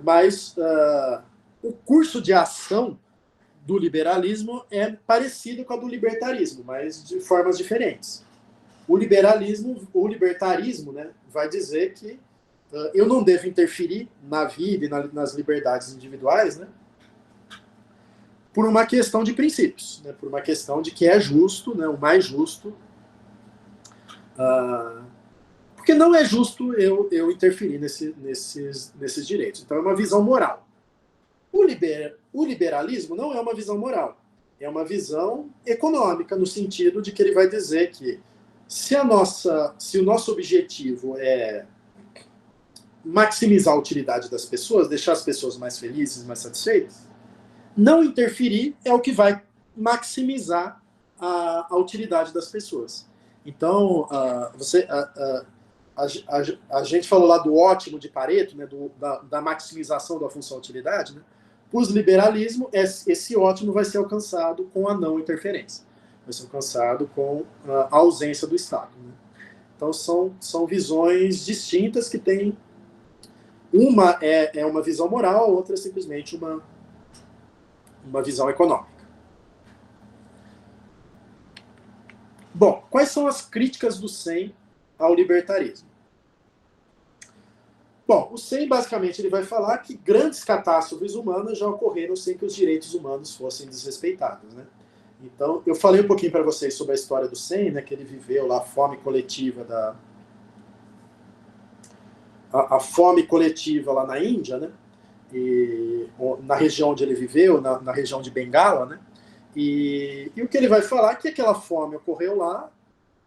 Mas o curso de ação do liberalismo é parecido com a do libertarismo, mas de formas diferentes. O libertarismo, né, vai dizer que eu não devo interferir na vida e nas liberdades individuais, né, por uma questão de princípios, né, por uma questão de que é justo, né, o mais justo, porque não é justo eu interferir nesses direitos. Então é uma visão moral. O liberalismo não é uma visão moral, é uma visão econômica, no sentido de que ele vai dizer que se o nosso objetivo é maximizar a utilidade das pessoas, deixar as pessoas mais felizes, mais satisfeitas, não interferir é o que vai maximizar a utilidade das pessoas. Então, a gente falou lá do ótimo de Pareto, né, da maximização da função-utilidade, né? Para os liberalismos, esse ótimo vai ser alcançado com a não interferência. Vai ser alcançado com a ausência do Estado. Né? Então, são visões distintas que têm... Uma é uma visão moral, a outra é simplesmente uma visão econômica. Bom, quais são as críticas do Sen ao libertarismo? Bom, o Sen, basicamente, ele vai falar que grandes catástrofes humanas já ocorreram sem que os direitos humanos fossem desrespeitados. Né? Então, eu falei um pouquinho para vocês sobre a história do Sen, né, que ele viveu lá a fome coletiva a fome coletiva lá na Índia, né? E, na região onde ele viveu, na região de Bengala, né? E o que ele vai falar é que aquela fome ocorreu lá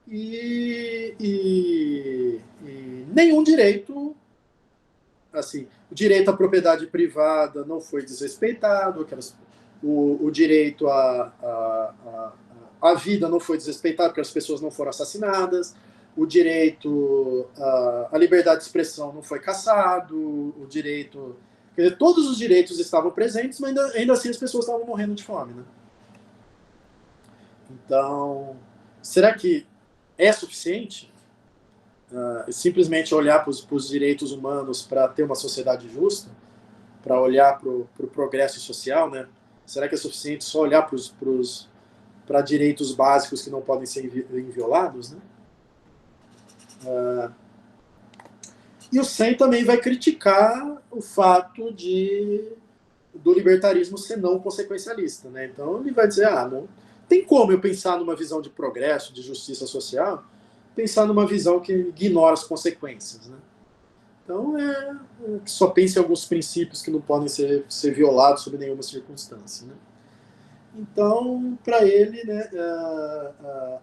e nenhum direito, assim, o direito à propriedade privada não foi desrespeitado, o direito à vida não foi desrespeitado, porque as pessoas não foram assassinadas, o direito à liberdade de expressão não foi cassado, o direito... Quer dizer, todos os direitos estavam presentes, mas ainda assim as pessoas estavam morrendo de fome. Né? Então, será que é suficiente simplesmente olhar para os direitos humanos para ter uma sociedade justa? Para olhar para o progresso social? Né? Será que é suficiente só olhar para direitos básicos que não podem ser inviolados? Né? E o Sen também vai criticar o fato do libertarismo ser não consequencialista. Né? Então ele vai dizer, não tem como eu pensar numa visão de progresso, de justiça social, pensar numa visão que ignora as consequências. Né? Então só pensa em alguns princípios que não podem ser violados sob nenhuma circunstância. Né? Então, para ele, né,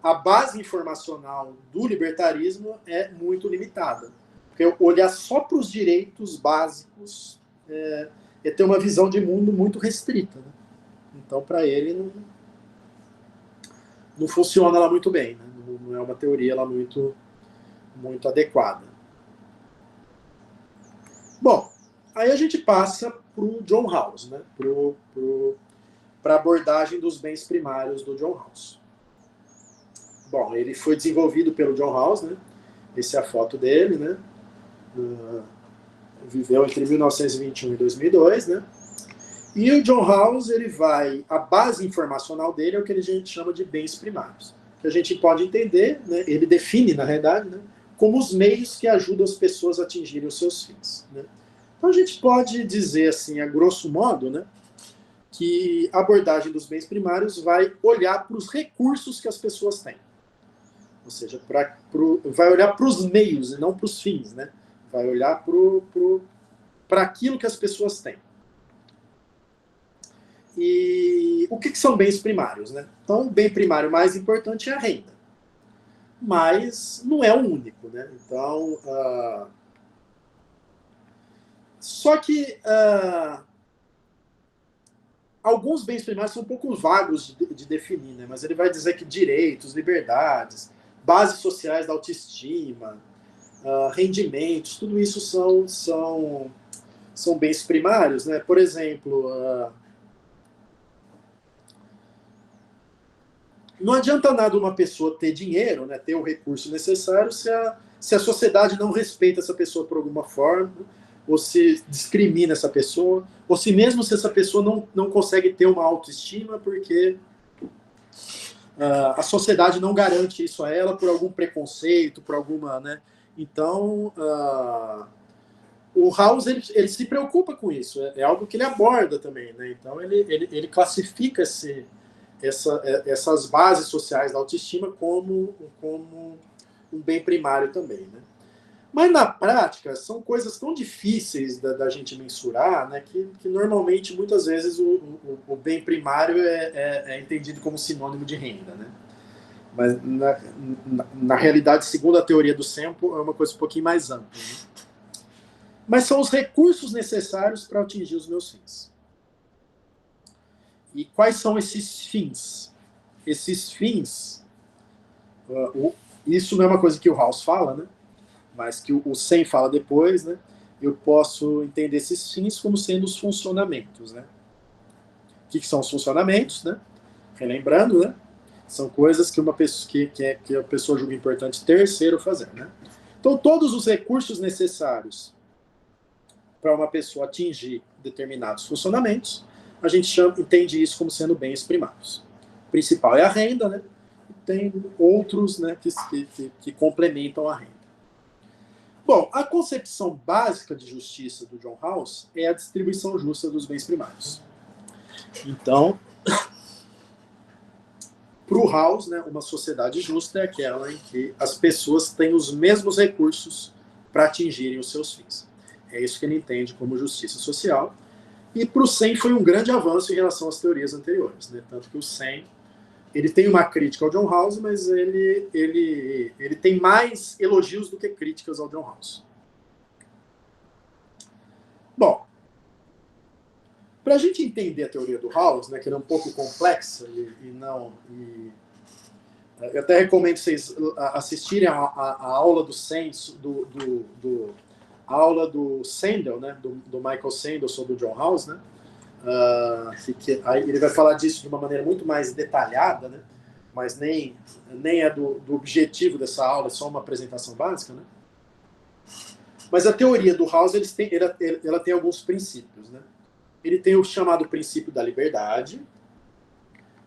a base informacional do libertarismo é muito limitada. Porque olhar só para os direitos básicos é ter uma visão de mundo muito restrita. Né? Então, para ele, não funciona lá muito bem. Né? Não é uma teoria lá muito adequada. Bom, aí a gente passa para o John Rawls, né? Para a abordagem dos bens primários do John Rawls. Bom, ele foi desenvolvido pelo John Rawls, né? Essa é a foto dele, né? Viveu entre 1921 e 2002, né? E o John Rawls, a base informacional dele é o que a gente chama de bens primários. Que a gente pode entender, né? Ele define, na realidade, né? Como os meios que ajudam as pessoas a atingirem os seus fins. Né? Então a gente pode dizer, assim, a grosso modo, né? Que a abordagem dos bens primários vai olhar para os recursos que as pessoas têm. Ou seja, vai olhar para os meios e não para os fins. Né? Vai olhar para aquilo que as pessoas têm. E o que são bens primários? Né? Então, o bem primário mais importante é a renda. Mas não é o único. Né? Então, só que alguns bens primários são um pouco vagos de definir, né? Mas ele vai dizer que direitos, liberdades, bases sociais da autoestima, rendimentos, tudo isso são bens primários. Né? Por exemplo, não adianta nada uma pessoa ter dinheiro, né, ter o recurso necessário, se a sociedade não respeita essa pessoa por alguma forma, ou se discrimina essa pessoa, ou se mesmo se essa pessoa não consegue ter uma autoestima porque a sociedade não garante isso a ela por algum preconceito, por alguma... Né? Então, o Rawls ele se preocupa com isso, é algo que ele aborda também. Né? Então, ele classifica essas bases sociais da autoestima como um bem primário também. Né? Mas, na prática, são coisas tão difíceis da gente mensurar, né, que normalmente, muitas vezes, o bem primário é entendido como sinônimo de renda. Né? Mas, na realidade, segundo a teoria do Sempo, é uma coisa um pouquinho mais ampla. Né? Mas são os recursos necessários para atingir os meus fins. E quais são esses fins? Esses fins, isso não é uma coisa que o Rawls fala, né? Mas que o Sen fala depois, né? Eu posso entender esses fins como sendo os funcionamentos. Né? O que são os funcionamentos? Né? Relembrando, né? São coisas que uma pessoa, que a pessoa julga importante ter, ser ou fazer. Né? Então, todos os recursos necessários para uma pessoa atingir determinados funcionamentos, a gente entende isso como sendo bens primários. O principal é a renda, né? E tem outros, né, que complementam a renda. Bom, a concepção básica de justiça do John Rawls é a distribuição justa dos bens primários. Então, para o Rawls, né, uma sociedade justa é aquela em que as pessoas têm os mesmos recursos para atingirem os seus fins. É isso que ele entende como justiça social. E para o Sen foi um grande avanço em relação às teorias anteriores. Né? Tanto que o Sen ele tem uma crítica ao John Rawls, mas ele tem mais elogios do que críticas ao John Rawls. Bom, para a gente entender a teoria do Rawls, né, que era um pouco complexa eu até recomendo vocês assistirem a aula do Sen, a aula do Sandel, né, do Michael Sandel sobre o John Rawls, né? Aí ele vai falar disso de uma maneira muito mais detalhada, né? Mas nem é do objetivo dessa aula, é só uma apresentação básica. Né? Mas a teoria do Rawls ela tem alguns princípios. Né? Ele tem o chamado princípio da liberdade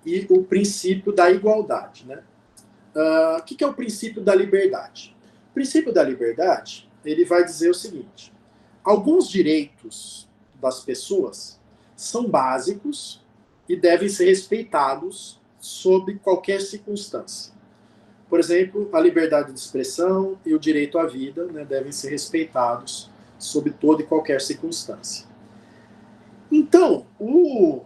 e o princípio da igualdade. Né? O que é o princípio da liberdade? O princípio da liberdade ele vai dizer o seguinte: alguns direitos das pessoas são básicos e devem ser respeitados sob qualquer circunstância. Por exemplo, a liberdade de expressão e o direito à vida, né, devem ser respeitados sob toda e qualquer circunstância. Então, o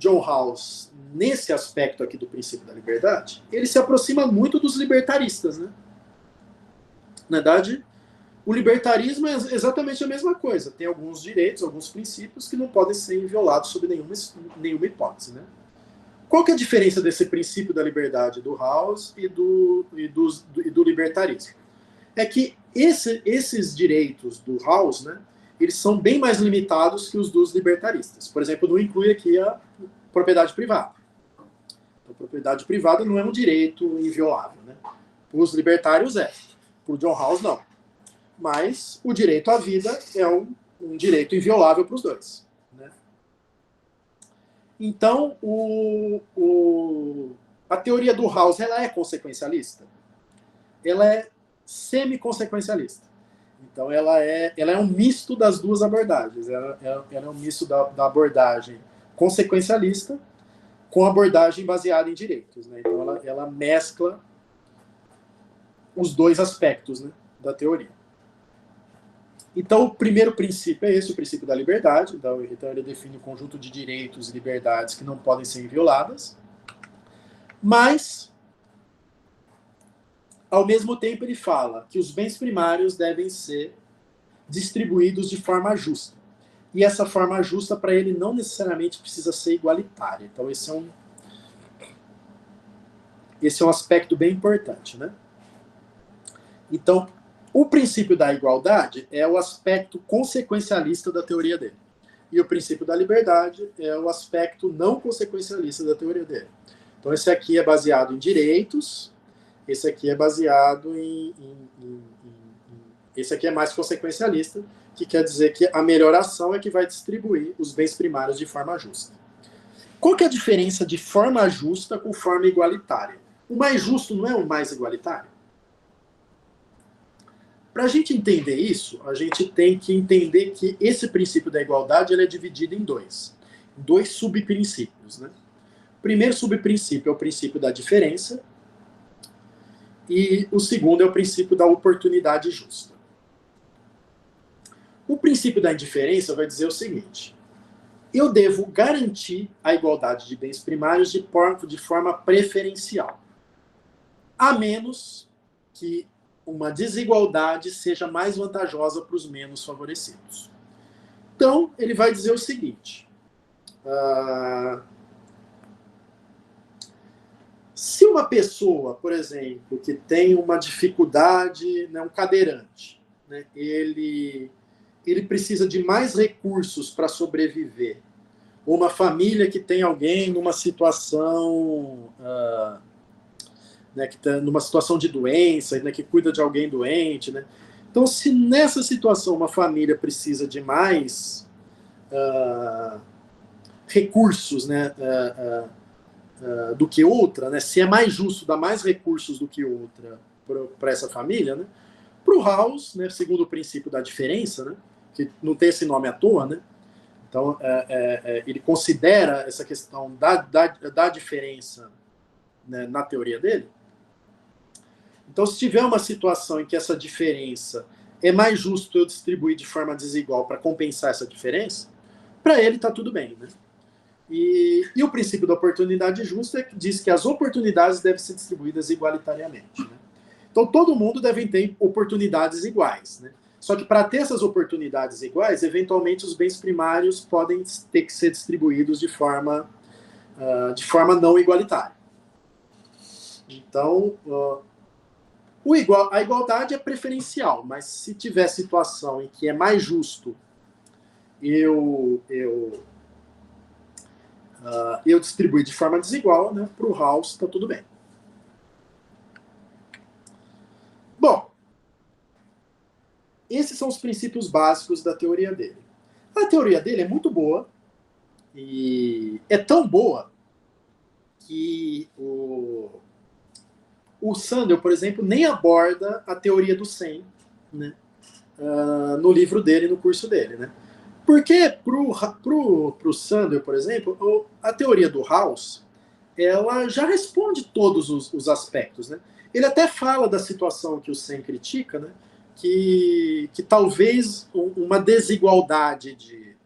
John Rawls, nesse aspecto aqui do princípio da liberdade, ele se aproxima muito dos libertaristas, né? Na verdade, o libertarismo é exatamente a mesma coisa. Tem alguns direitos, alguns princípios que não podem ser violados sob nenhuma hipótese, né? Qual que é a diferença desse princípio da liberdade do Rawls e do libertarismo? É que esses direitos do Rawls, né, eles são bem mais limitados que os dos libertaristas. Por exemplo, não inclui aqui a propriedade privada. A propriedade privada não é um direito inviolável, né? Para os libertários é. Para o John Rawls, não. Mas o direito à vida é um direito inviolável para os dois. Né? Então, a teoria do Rawls, ela é consequencialista? Ela é semi-consequencialista. Então, ela é um misto das duas abordagens. Ela é um misto da abordagem consequencialista com a abordagem baseada em direitos. Né? Então, ela mescla os dois aspectos, né, da teoria. Então, o primeiro princípio é esse, o princípio da liberdade. Então, ele define um conjunto de direitos e liberdades que não podem ser violadas. Mas, ao mesmo tempo, ele fala que os bens primários devem ser distribuídos de forma justa. E essa forma justa, para ele, não necessariamente precisa ser igualitária. Então, esse é um aspecto bem importante, né? Então, o princípio da igualdade é o aspecto consequencialista da teoria dele. E o princípio da liberdade é o aspecto não consequencialista da teoria dele. Então, esse aqui é baseado em direitos, esse aqui é baseado esse aqui é mais consequencialista, que quer dizer que a melhor ação é que vai distribuir os bens primários de forma justa. Qual que é a diferença de forma justa com forma igualitária? O mais justo não é o mais igualitário? Para a gente entender isso, a gente tem que entender que esse princípio da igualdade ele é dividido em dois subprincípios. Né? O primeiro subprincípio é o princípio da diferença e o segundo é o princípio da oportunidade justa. O princípio da indiferença vai dizer o seguinte: eu devo garantir a igualdade de bens primários de forma preferencial, a menos que uma desigualdade seja mais vantajosa para os menos favorecidos. Então, ele vai dizer o seguinte: se uma pessoa, por exemplo, que tem uma dificuldade, né, um cadeirante, né, ele precisa de mais recursos para sobreviver, ou uma família que tem alguém numa situação né, que está numa situação de doença, né, que cuida de alguém doente, né? Então, se nessa situação uma família precisa de mais recursos, né, do que outra, né, se é mais justo dar mais recursos do que outra para essa família, né, para o Rawls, né, segundo o princípio da diferença, né, que não tem esse nome à toa, né, então ele considera essa questão da diferença, né, na teoria dele. Então, se tiver uma situação em que essa diferença é mais justo eu distribuir de forma desigual para compensar essa diferença, para ele está tudo bem. Né? E o princípio da oportunidade justa diz que as oportunidades devem ser distribuídas igualitariamente. Né? Então, todo mundo deve ter oportunidades iguais. Né? Só que para ter essas oportunidades iguais, eventualmente os bens primários podem ter que ser distribuídos de forma não igualitária. Então, a igualdade é preferencial, mas se tiver situação em que é mais justo eu distribuir de forma desigual, né, para o Rawls está tudo bem. Bom, esses são os princípios básicos da teoria dele. A teoria dele é muito boa, e é tão boa que o Sandel, por exemplo, nem aborda a teoria do 100, né, no livro dele, no curso dele. Né? Porque pro Sandel, por exemplo, a teoria do Rawls, ela já responde todos os aspectos. Né? Ele até fala da situação que o 100 critica, né, que talvez uma desigualdade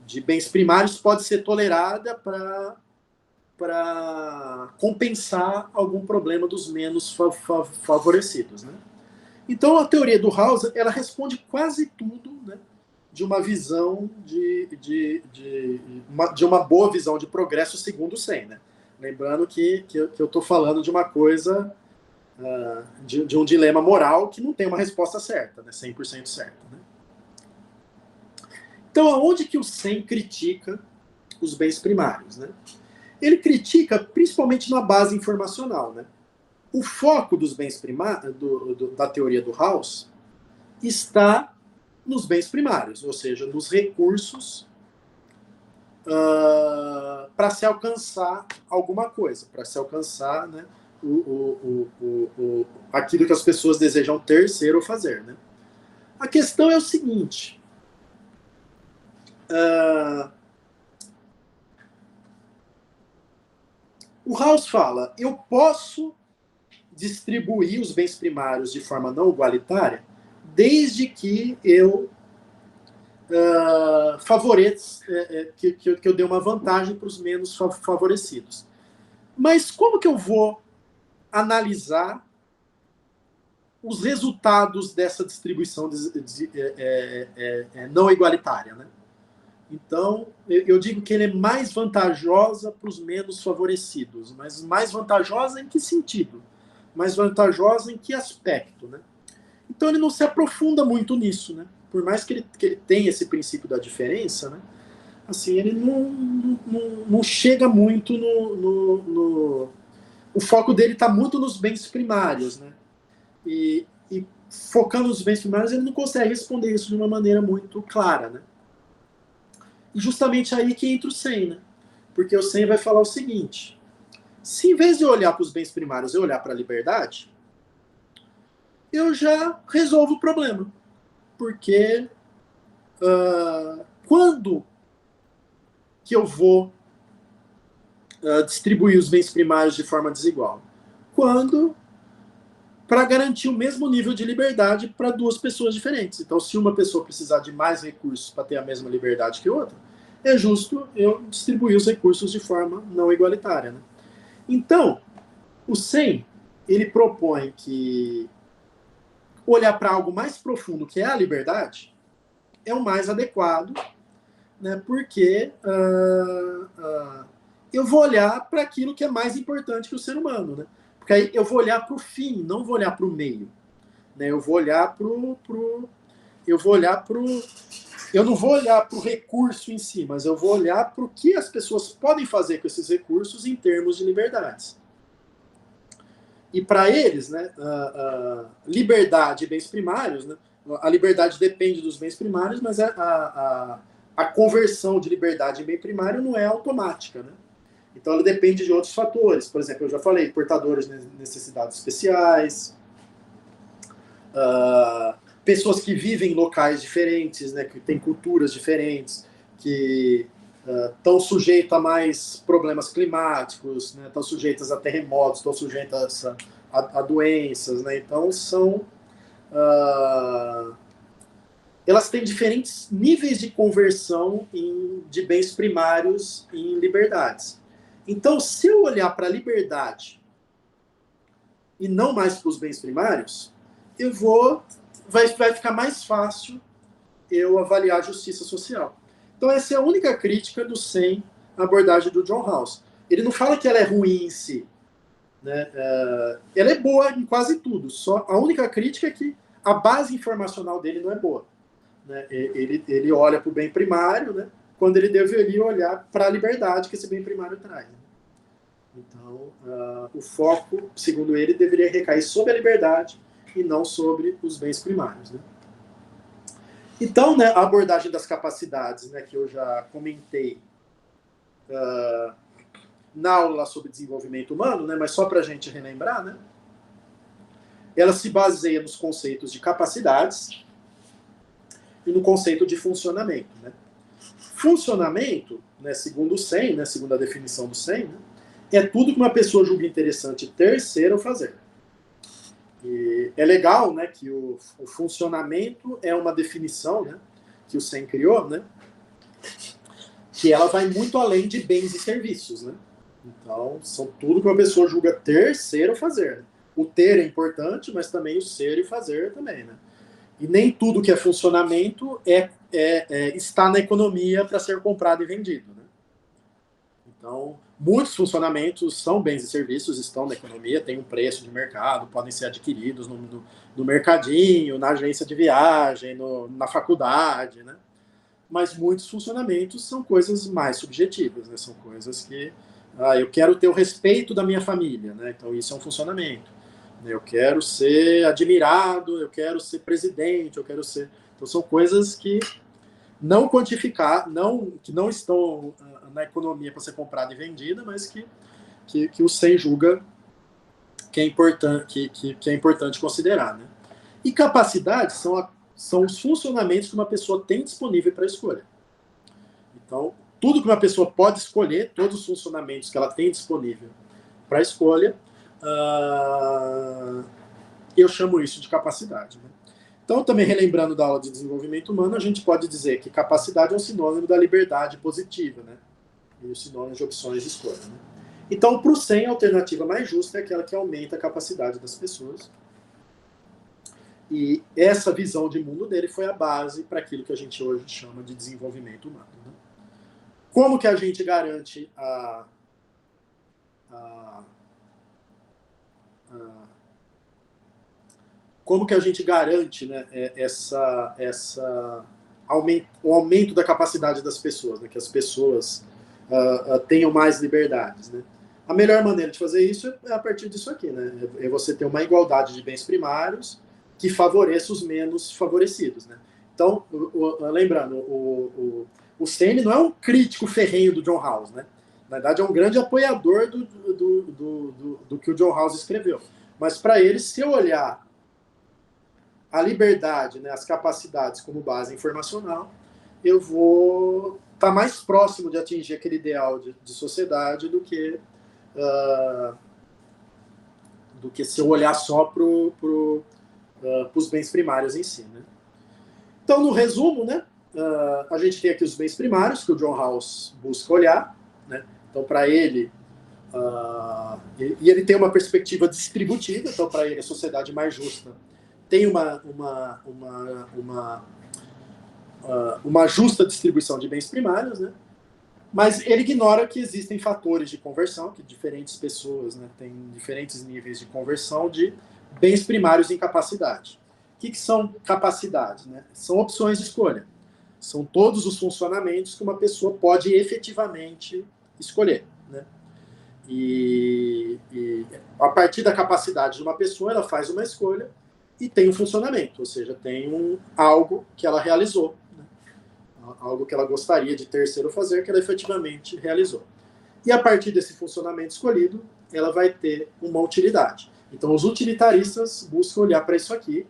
de bens primários pode ser tolerada para compensar algum problema dos menos favorecidos, né? Então, a teoria do Hauser, ela responde quase tudo, né, de uma visão de uma boa visão de progresso segundo o Sen, né? Lembrando que eu estou falando de uma coisa, de um dilema moral que não tem uma resposta certa, né, 100% certa, né? Então, aonde que o Sen critica os bens primários, né? Ele critica principalmente na base informacional, né? O foco dos bens primários, da teoria do House, está nos bens primários, ou seja, nos recursos para se alcançar alguma coisa, para se alcançar, né, aquilo que as pessoas desejam ter, ser ou fazer, né? A questão é o seguinte: o House fala, eu posso distribuir os bens primários de forma não igualitária desde que eu favoreça, que eu dê uma vantagem para os menos favorecidos. Mas como que eu vou analisar os resultados dessa distribuição não igualitária, né? Então, eu digo que ele é mais vantajosa para os menos favorecidos. Mas mais vantajosa em que sentido? Mais vantajosa em que aspecto, né? Então, ele não se aprofunda muito nisso, né? Por mais que ele tenha esse princípio da diferença, né? Assim, ele não chega muito o foco dele está muito nos bens primários, né? E focando nos bens primários, ele não consegue responder isso de uma maneira muito clara, né? E justamente aí que entra o Sen, né? Porque o Sen vai falar o seguinte: se em vez de eu olhar para os bens primários, eu olhar para a liberdade, eu já resolvo o problema. Porque quando que eu vou distribuir os bens primários de forma desigual? Quando para garantir o mesmo nível de liberdade para duas pessoas diferentes. Então, se uma pessoa precisar de mais recursos para ter a mesma liberdade que outra, é justo eu distribuir os recursos de forma não igualitária, né? Então, o Sen, ele propõe que olhar para algo mais profundo, que é a liberdade, é o mais adequado, né? Porque eu vou olhar para aquilo que é mais importante que o ser humano, né? Porque aí eu vou olhar para o fim, não vou olhar para o meio, né? Eu vou olhar eu não vou olhar para o recurso em si, mas eu vou olhar para o que as pessoas podem fazer com esses recursos em termos de liberdades. E para eles, né, liberdade e bens primários, né, a liberdade depende dos bens primários, mas a conversão de liberdade em bem primário não é automática, né? Então ela depende de outros fatores. Por exemplo, eu já falei, portadores de necessidades especiais, pessoas que vivem em locais diferentes, né, que têm culturas diferentes, que estão sujeitas a mais problemas climáticos, né, estão sujeitas a terremotos, estão sujeitas a doenças, né? Então elas têm diferentes níveis de conversão de bens primários em liberdades. Então, se eu olhar para a liberdade e não mais para os bens primários, vai ficar mais fácil eu avaliar a justiça social. Então, essa é a única crítica do Sen à abordagem do John Rawls. Ele não fala que ela é ruim em si, né? Ela é boa em quase tudo. Só a única crítica é que a base informacional dele não é boa, né? Ele olha para o bem primário, né, quando ele deveria olhar para a liberdade que esse bem primário traz. Então, o foco, segundo ele, deveria recair sobre a liberdade e não sobre os bens primários, né? Então, né, a abordagem das capacidades, né, que eu já comentei na aula sobre desenvolvimento humano, né, mas só para a gente relembrar, né, ela se baseia nos conceitos de capacidades e no conceito de funcionamento, né? Funcionamento, né, segundo o Sen, né, segundo a definição do Sen, né, é tudo que uma pessoa julga interessante ter, ser ou fazer. E é legal, né, que o funcionamento é uma definição, né, que o Sen criou, né, que ela vai muito além de bens e serviços, né? Então, são tudo que uma pessoa julga ter, ser ou fazer. O ter é importante, mas também o ser e fazer também, né? E nem tudo que é funcionamento está na economia para ser comprado e vendido, né? Então, muitos funcionamentos são bens e serviços, estão na economia, têm um preço de mercado, podem ser adquiridos no mercadinho, na agência de viagem, na faculdade, né? Mas muitos funcionamentos são coisas mais subjetivas, né? São coisas que eu quero ter o respeito da minha família, né? Então isso é um funcionamento. Eu quero ser admirado, eu quero ser presidente, eu quero ser... Então são coisas que não quantificar, que não estão na economia para ser comprada e vendida, mas que o SEI julga que é importante considerar, né? E capacidade são os funcionamentos que uma pessoa tem disponível para escolha. Então, tudo que uma pessoa pode escolher, todos os funcionamentos que ela tem disponível para escolha, eu chamo isso de capacidade, né? Então, também relembrando da aula de desenvolvimento humano, a gente pode dizer que capacidade é um sinônimo da liberdade positiva, né? E o sinônimo de opções de escolha, né? Então, para o SEM, a alternativa mais justa é aquela que aumenta a capacidade das pessoas. E essa visão de mundo dele foi a base para aquilo que a gente hoje chama de desenvolvimento humano, né? Como que a gente garante como que a gente garante, né, o aumento da capacidade das pessoas, né, que as pessoas tenham mais liberdades, né? A melhor maneira de fazer isso é a partir disso aqui, né? É você ter uma igualdade de bens primários que favoreça os menos favorecidos, né? Então, lembrando, o Stein não é um crítico ferrenho do John Rawls, né? Na verdade, é um grande apoiador do que o John Rawls escreveu. Mas, para ele, se eu olhar a liberdade, né, as capacidades como base informacional, eu vou estar mais próximo de atingir aquele ideal de sociedade do que se eu olhar só para os bens primários em si, né? Então, no resumo, né, a gente tem aqui os bens primários que o John Rawls busca olhar, né? Então, para ele, e ele tem uma perspectiva distributiva, então, para ele, a sociedade mais justa tem uma justa distribuição de bens primários, né? Mas ele ignora que existem fatores de conversão, que diferentes pessoas, né, têm diferentes níveis de conversão de bens primários em capacidade. O que são capacidades, né? São opções de escolha. São todos os funcionamentos que uma pessoa pode efetivamente escolher, né? E a partir da capacidade de uma pessoa, ela faz uma escolha e tem um funcionamento, ou seja, tem algo que ela realizou, né? Algo que ela gostaria de ter, ser ou fazer, que ela efetivamente realizou. E a partir desse funcionamento escolhido, ela vai ter uma utilidade. Então, os utilitaristas buscam olhar para isso aqui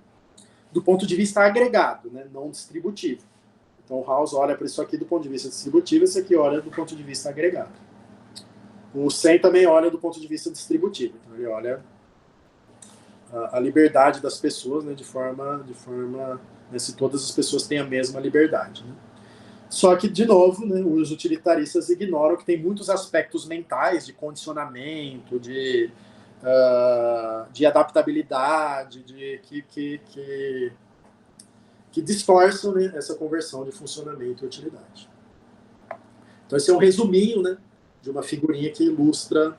do ponto de vista agregado, né? Não distributivo. Então, o Rawls olha para isso aqui do ponto de vista distributivo, esse aqui olha do ponto de vista agregado. O Sen também olha do ponto de vista distributivo. Então, ele olha a liberdade das pessoas, né, de forma né, se todas as pessoas têm a mesma liberdade, né? Só que, de novo, né, os utilitaristas ignoram que tem muitos aspectos mentais de condicionamento, de adaptabilidade, que distorçam, né, essa conversão de funcionamento e utilidade. Então, esse é um resuminho, né, de uma figurinha que ilustra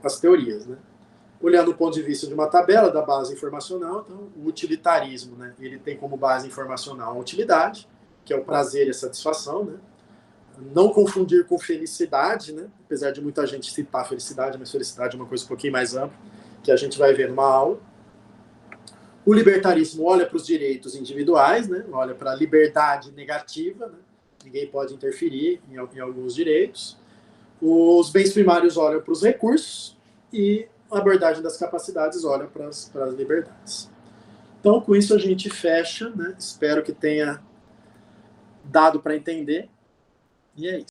as teorias, né? Olhando do ponto de vista de uma tabela da base informacional, então, o utilitarismo, né, ele tem como base informacional a utilidade, que é o prazer e a satisfação, né? Não confundir com felicidade, né? Apesar de muita gente citar felicidade, mas felicidade é uma coisa um pouquinho mais ampla, que a gente vai ver numa aula. O libertarismo olha para os direitos individuais, né? Olha para a liberdade negativa, né? Ninguém pode interferir em alguns direitos. Os bens primários olham para os recursos e a abordagem das capacidades olha para as liberdades. Então, com isso a gente fecha, né? Espero que tenha dado para entender. E é isso.